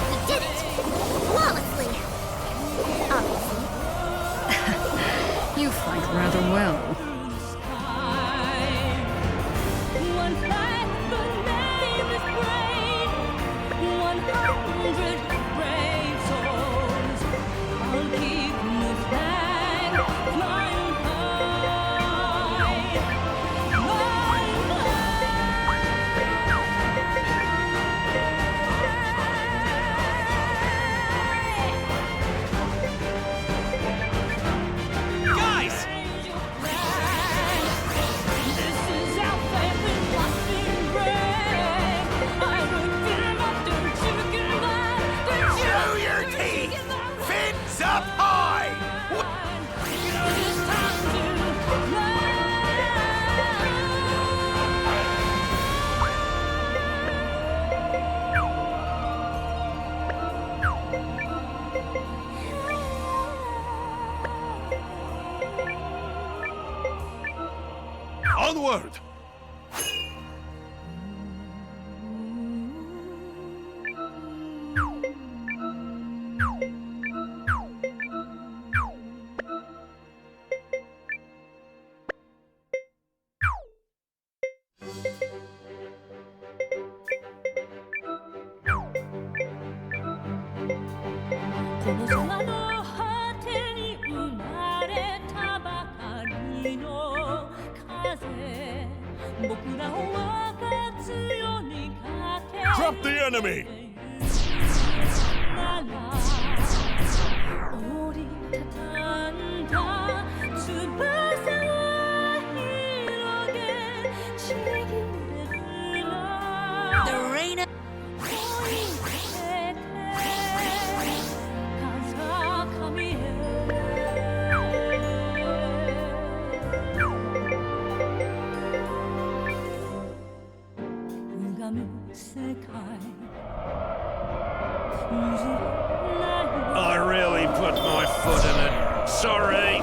We did it! Flawlessly! Obviously. You fight rather well. Guys! Show your teeth! Fins up high! Onward! Drop the enemy! footing it. Sorry.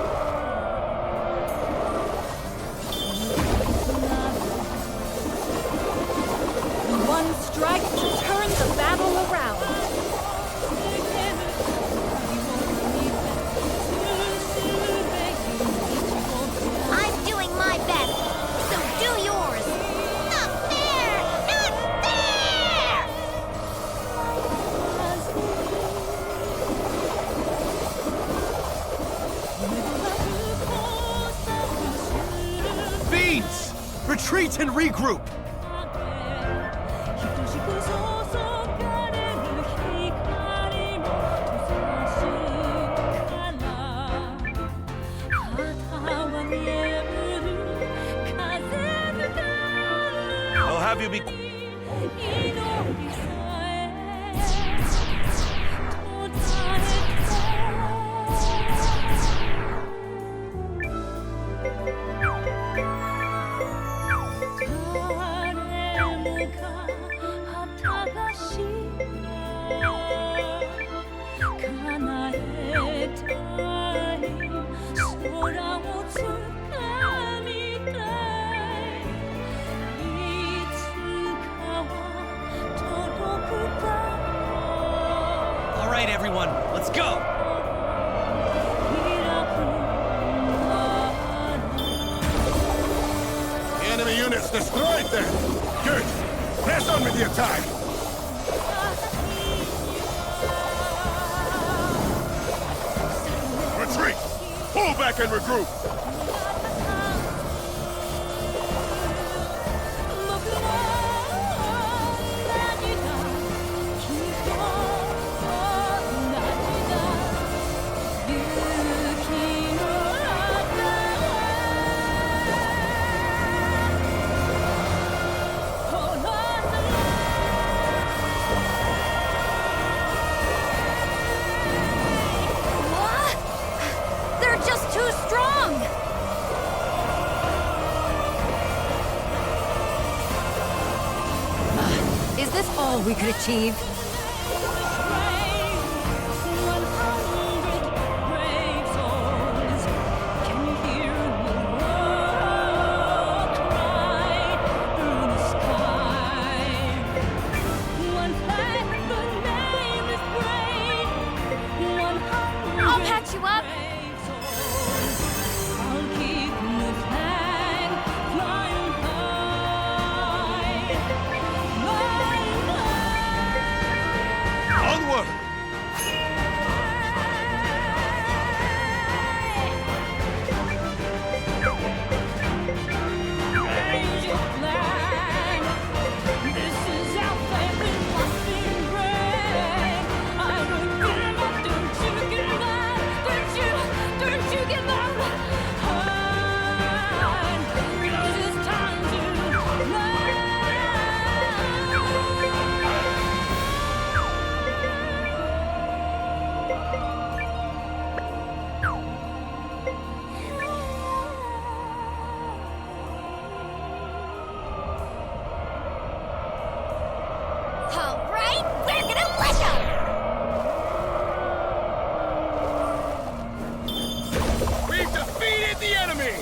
One strike to turn the battle around. I'm doing my best, so do yours. Not fair! Not fair! Fiends! Retreat and regroup! I'll have you be... All right, everyone, let's go! Enemy units destroyed then! Good! Press on with the attack! Retreat! Pull back and regroup! They're just too strong! Is this all we could achieve? I'll patch you up! Onward! All right, we're gonna lick 'em! We've defeated the enemy!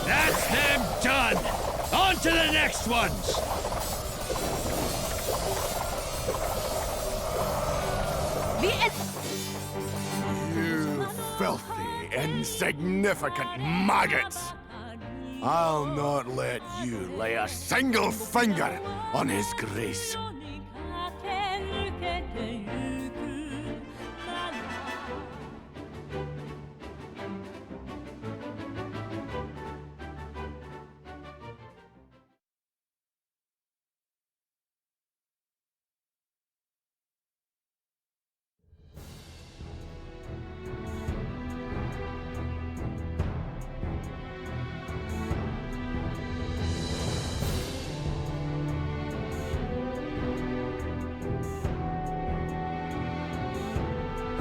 That's them done! On to the next ones! You filthy, insignificant maggots! I'll not let you lay a single finger on his grace.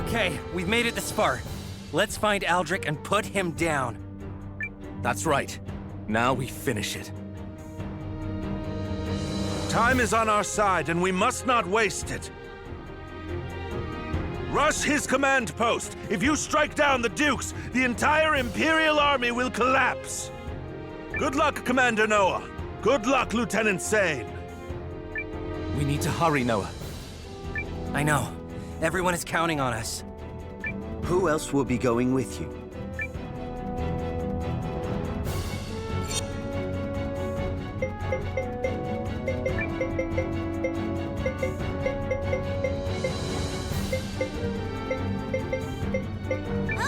Okay, we've made it this far. Let's find Aldrich and put him down. That's right. Now we finish it. Time is on our side, and we must not waste it. Rush his command post. If you strike down the Dukes, the entire Imperial army will collapse. Good luck, Commander Noah. Good luck, Lieutenant Sane. We need to hurry, Noah. I know. Everyone is counting on us. Who else will be going with you?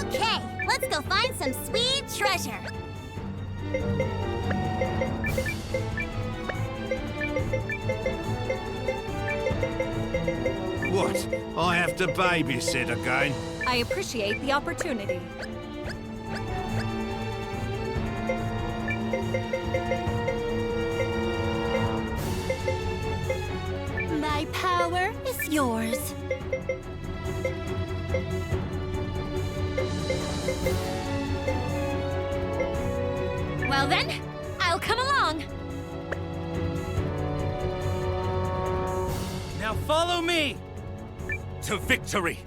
Okay, let's go find some sweet treasure. What? I have to babysit again? I appreciate the opportunity. My power is yours. Well then, I'll come along. Now follow me! To victory!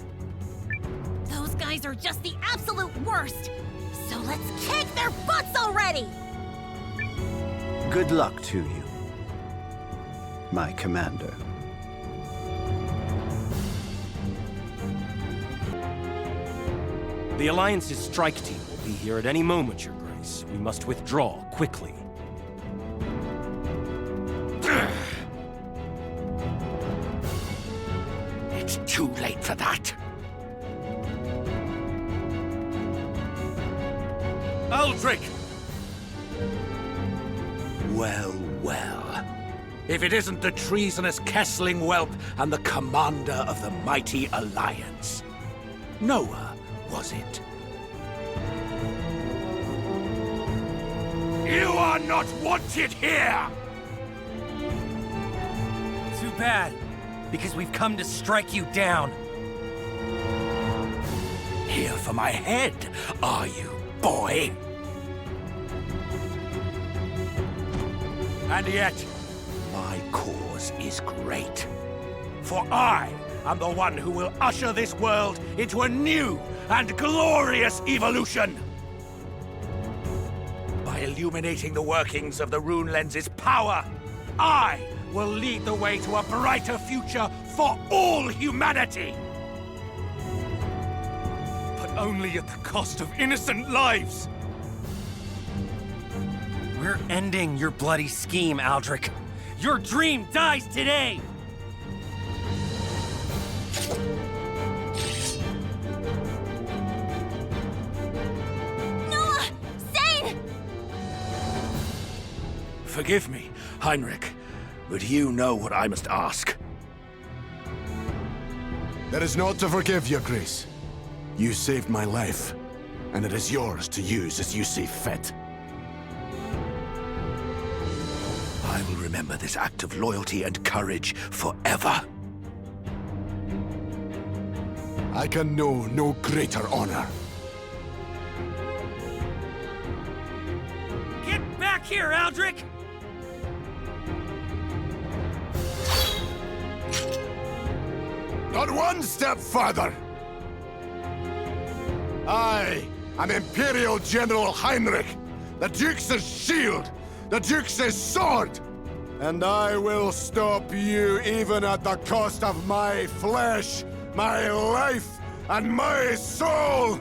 Those guys are just the absolute worst. So let's kick their butts already! Good luck to you, my commander. The Alliance's strike team will be here at any moment, Your Grace. We must withdraw quickly. It's too late for that. Aldrich! Well, well. If it isn't the treasonous Kessling whelp and the commander of the mighty Alliance. Noah, was it? You are not wanted here! Too bad, because we've come to strike you down. Here for my head, are you, boy? And yet, my cause is great. For I am the one who will usher this world into a new and glorious evolution. By illuminating the workings of the Rune Lens's power, I will lead the way to a brighter future for all humanity. But only at the cost of innocent lives. We're ending your bloody scheme, Aldrich. Your dream dies today! Noah! Sane! Forgive me, Heinrich, but you know what I must ask. There is naught to forgive, Your Grace. You saved my life, and it is yours to use as you see fit. I will remember this act of loyalty and courage forever. I can know no greater honor. Get back here, Aldrich! Not one step further! I am Imperial General Heinrich, the Duke's shield, the Duke's sword! And I will stop you even at the cost of my flesh, my life, and my soul!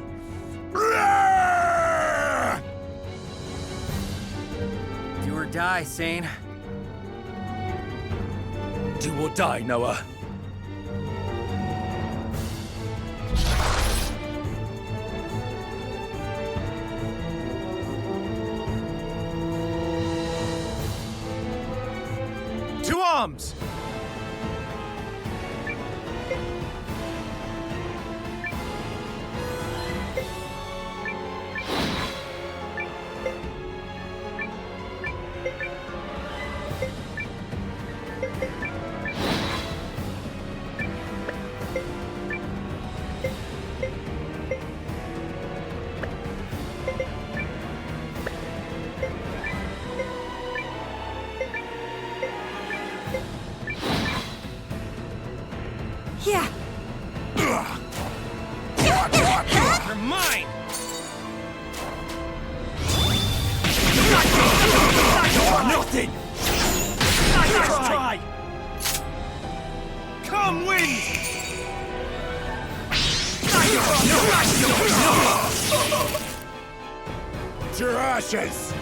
Do or die, Sane. Do or die, Noah. To arms! Yeah. You're mine! Nothing! Nice try! Come win! To ashes!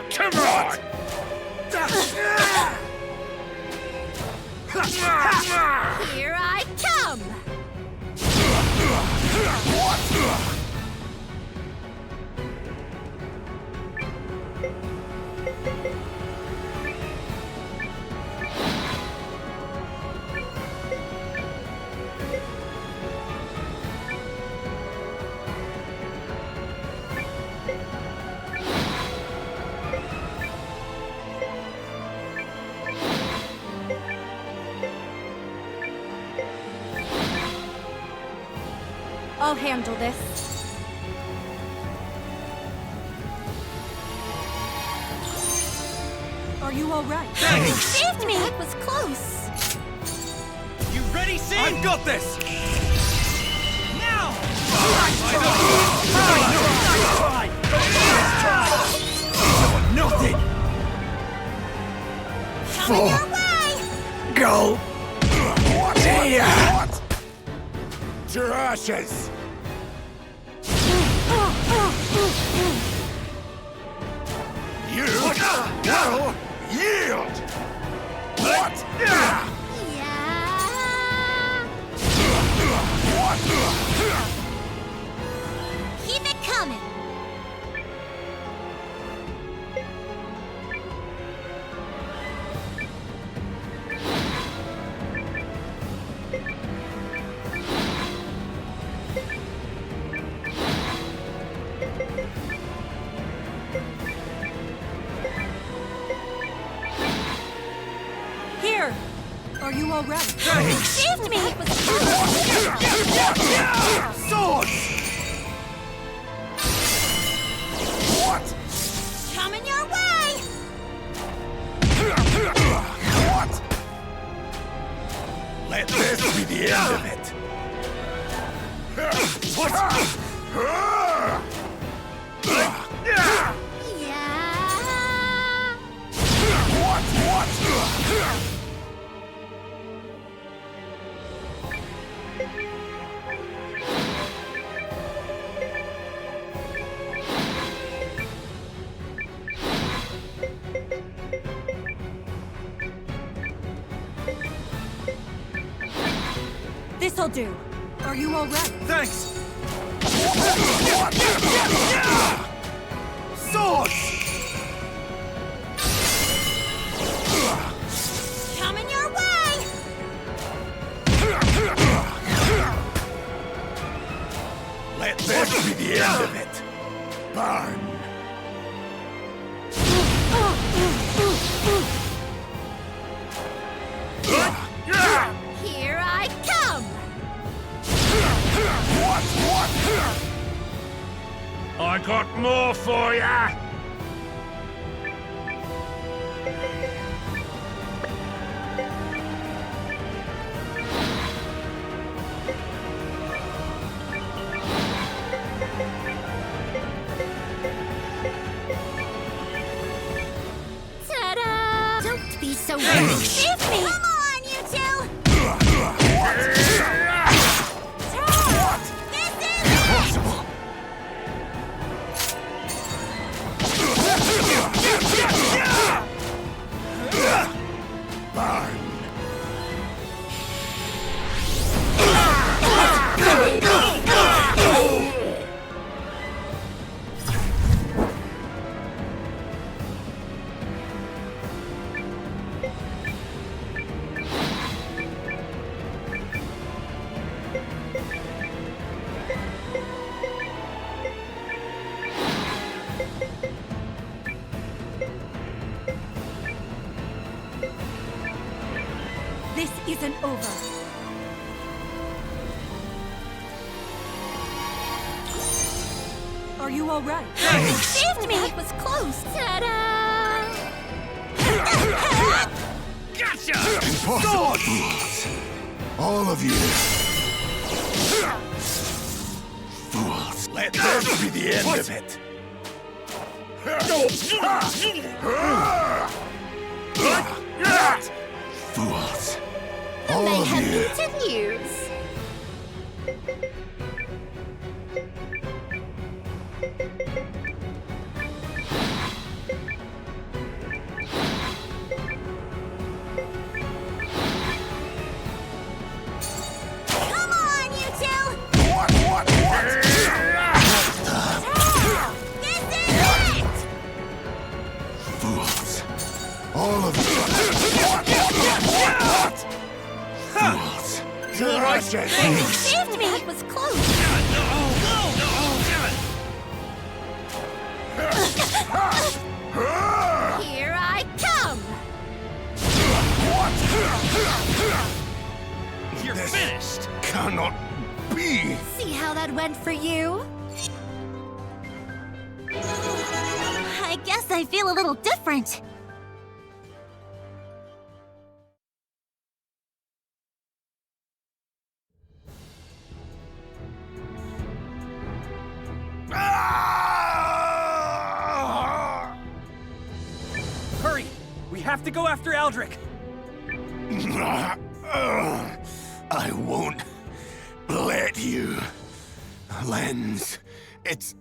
Come on! Here I come! I'll handle this. Are you all right? You saved me! It was close. You ready, Sin? I've got this! Now! Nothing! Coming your way! Go! What? To ashes! You will yield! What? Yeah. What? Keep it coming. Here! Are you all right? You saved me! It was close. Swords! What? Coming your way! What? Let this be the end of it! What? Yeah. What? This'll do. Are you all right? Thanks! Swords! Coming your way! Let this be the end of it! Burn! Here I come! What? I got more for ya! Ta-da! Don't be so rude. Save me! Come on, you two! This is Impossible! Burn! This isn't over. Are you all right? You saved me! It was close. Ta-da! impossible! All of you. Fools. Let this be the end of it. Fools. The All of mayhem you. continues. Come on, you two! What? This is it! Fools. All of you. Fools. Saved me! That was close. Here I come! You're finished. Cannot be. See how that went for you? I guess I feel a little different. Hurry! We have to go after Aldrich! I won't let you. Lens, it's...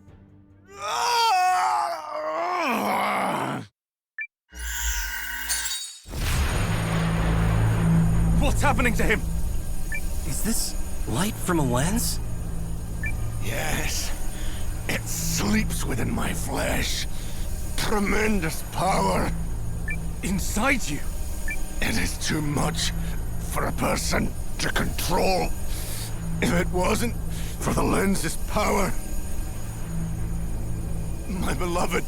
What's happening to him? Is this light from a lens? Yes. It sleeps within my flesh. Tremendous power. Inside you? It is too much for a person to control. If it wasn't for the lens's power, my beloved,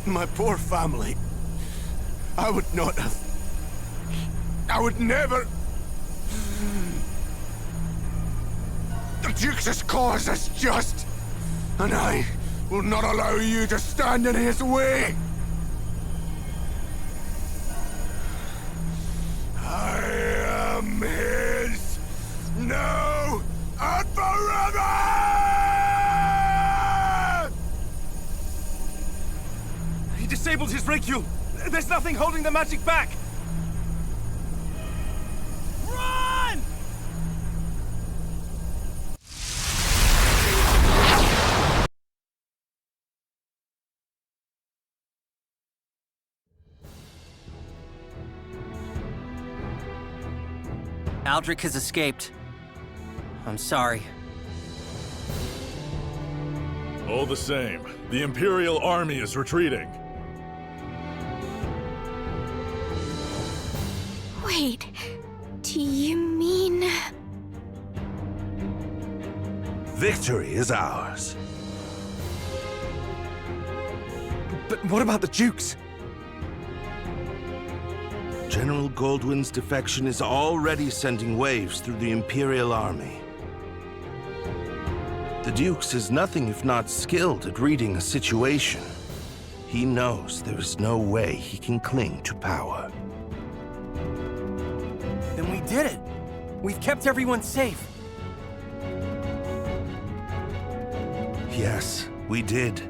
my poor family, I would not have... I would never... The Duke's cause is just, and I will not allow you to stand in his way. I am his now and forever! He disabled his Reicule! There's nothing holding the magic back! Run! Aldrich has escaped. I'm sorry. All the same, the Imperial army is retreating. Wait, do you mean... Victory is ours. But what about the Dukes? General Goldwyn's defection is already sending waves through the Imperial army. The Dukes is nothing if not skilled at reading a situation. He knows there is no way he can cling to power. Then we did it! We've kept everyone safe! Yes, we did.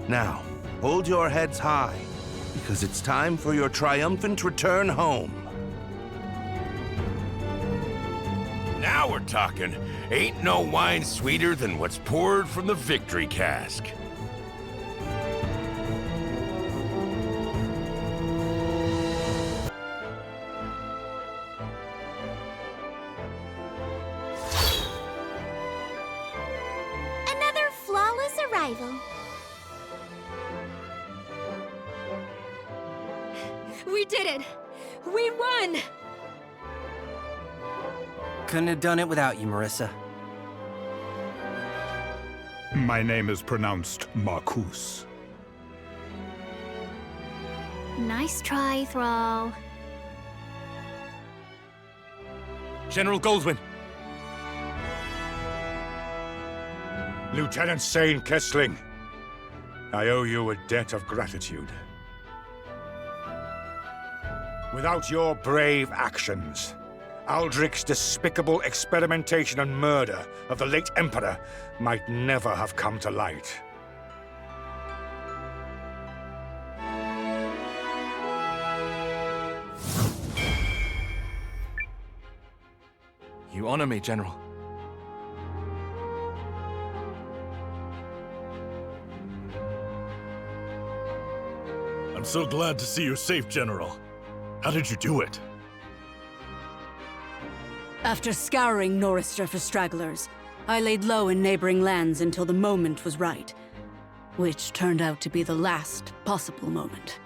Now, hold your heads high, because it's time for your triumphant return home. Now we're talking. Ain't no wine sweeter than what's poured from the victory cask. Another flawless arrival. We did it! We won! Couldn't have done it without you, Marissa. My name is pronounced Marcus. Nice try, Thrall. General Goldwyn! Lieutenant Sane Kessling, I owe you a debt of gratitude. Without your brave actions, Aldrich's despicable experimentation and murder of the late Emperor might never have come to light. You honor me, General. I'm so glad to see you're safe, General. How did you do it? After scouring Norrister for stragglers, I laid low in neighboring lands until the moment was right, which turned out to be the last possible moment.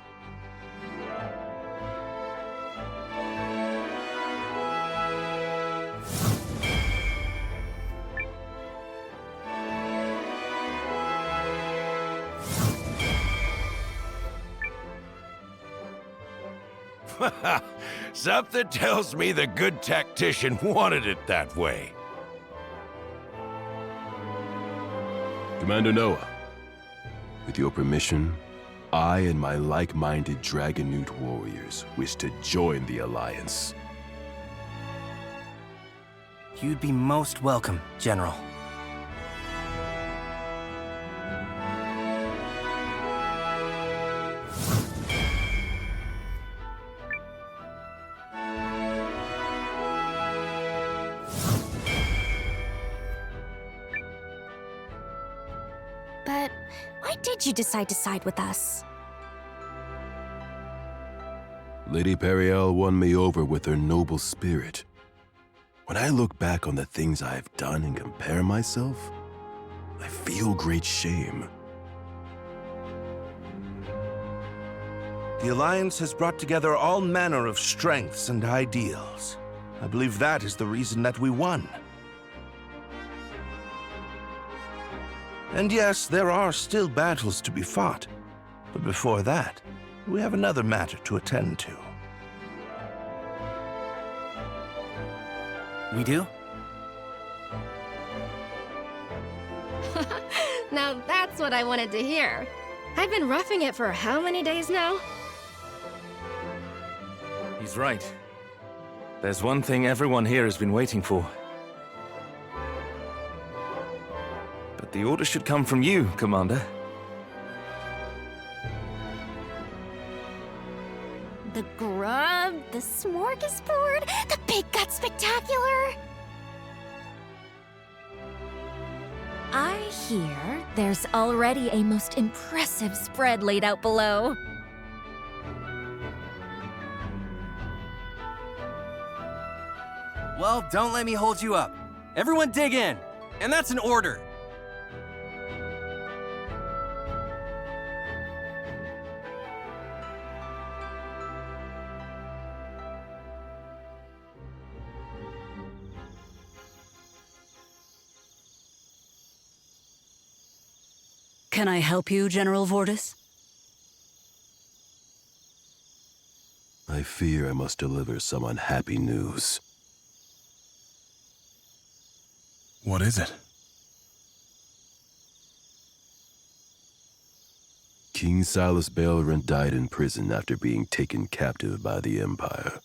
Something tells me the good tactician wanted it that way. Commander Noah, with your permission, I and my like-minded Dragonute warriors wish to join the Alliance. You'd be most welcome, General. But why did you decide to side with us? Lady Periel won me over with her noble spirit. When I look back on the things I've done and compare myself, I feel great shame. The Alliance has brought together all manner of strengths and ideals. I believe that is the reason that we won. And yes, there are still battles to be fought. But before that, we have another matter to attend to. We do? Now that's what I wanted to hear. I've been roughing it for how many days now? He's right. There's one thing everyone here has been waiting for. But the order should come from you, Commander. The grub, the smorgasbord, the big gut spectacular. I hear there's already a most impressive spread laid out below. Well, don't let me hold you up. Everyone dig in, and that's an order. Can I help you, General Vordis? I fear I must deliver some unhappy news. What is it? King Silas Baelren died in prison after being taken captive by the Empire.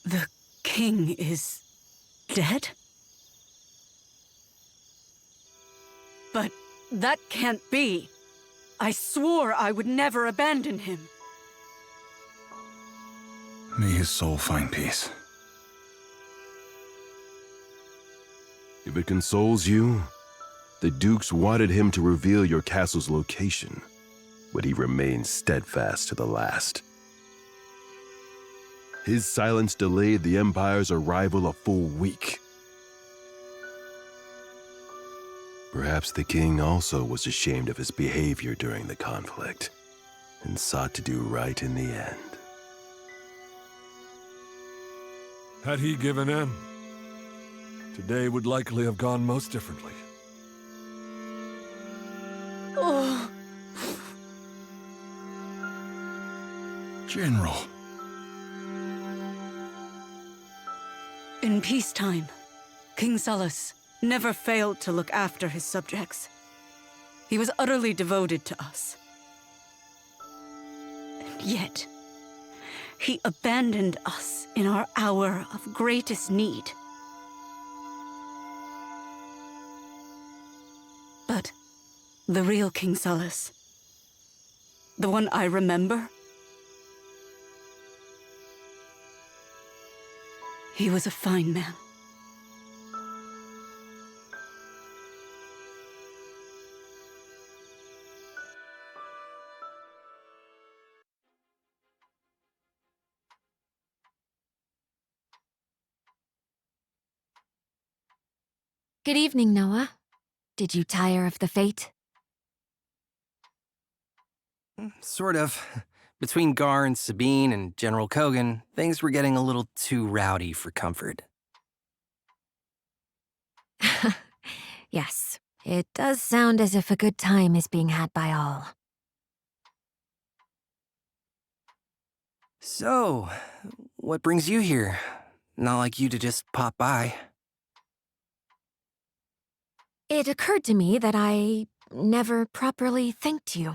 The king is dead? But that can't be. I swore I would never abandon him. May his soul find peace. If it consoles you, the Dukes wanted him to reveal your castle's location, but he remained steadfast to the last. His silence delayed the Empire's arrival a full week. Perhaps the king also was ashamed of his behavior during the conflict, and sought to do right in the end. Had he given in, today would likely have gone most differently. Oh. General. In peacetime, King Silas never failed to look after his subjects. He was utterly devoted to us. Yet, he abandoned us in our hour of greatest need. But the real King Sullus, the one I remember, he was a fine man. Good evening, Noah. Did you tire of the fate? Sort of. Between Gar and Sabine and General Kogan, things were getting a little too rowdy for comfort. Yes, it does sound as if a good time is being had by all. So, what brings you here? Not like you to just pop by. It occurred to me that I never properly thanked you.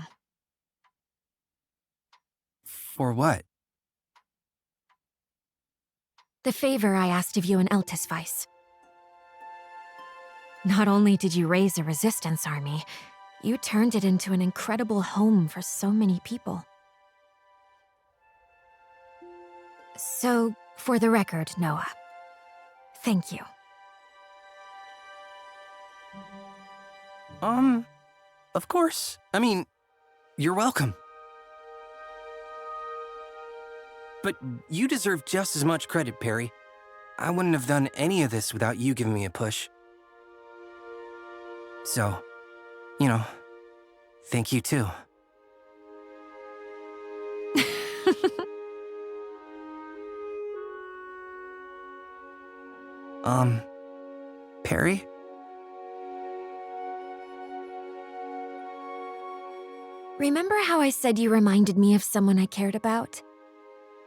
For what? The favor I asked of you in Eltisvice. Not only did you raise a resistance army, you turned it into an incredible home for so many people. So, for the record, Noah, thank you. Of course. I mean, you're welcome. But you deserve just as much credit, Perry. I wouldn't have done any of this without you giving me a push. So, you know, thank you too. Perry? Remember how I said you reminded me of someone I cared about?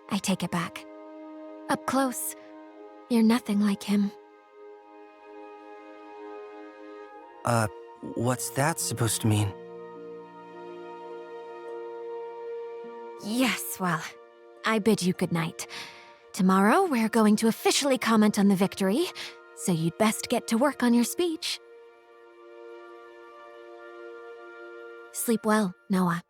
I take it back. Up close, you're nothing like him. What's that supposed to mean? Yes, well, I bid you good night. Tomorrow, we're going to officially comment on the victory, so you'd best get to work on your speech. Sleep well, Noah.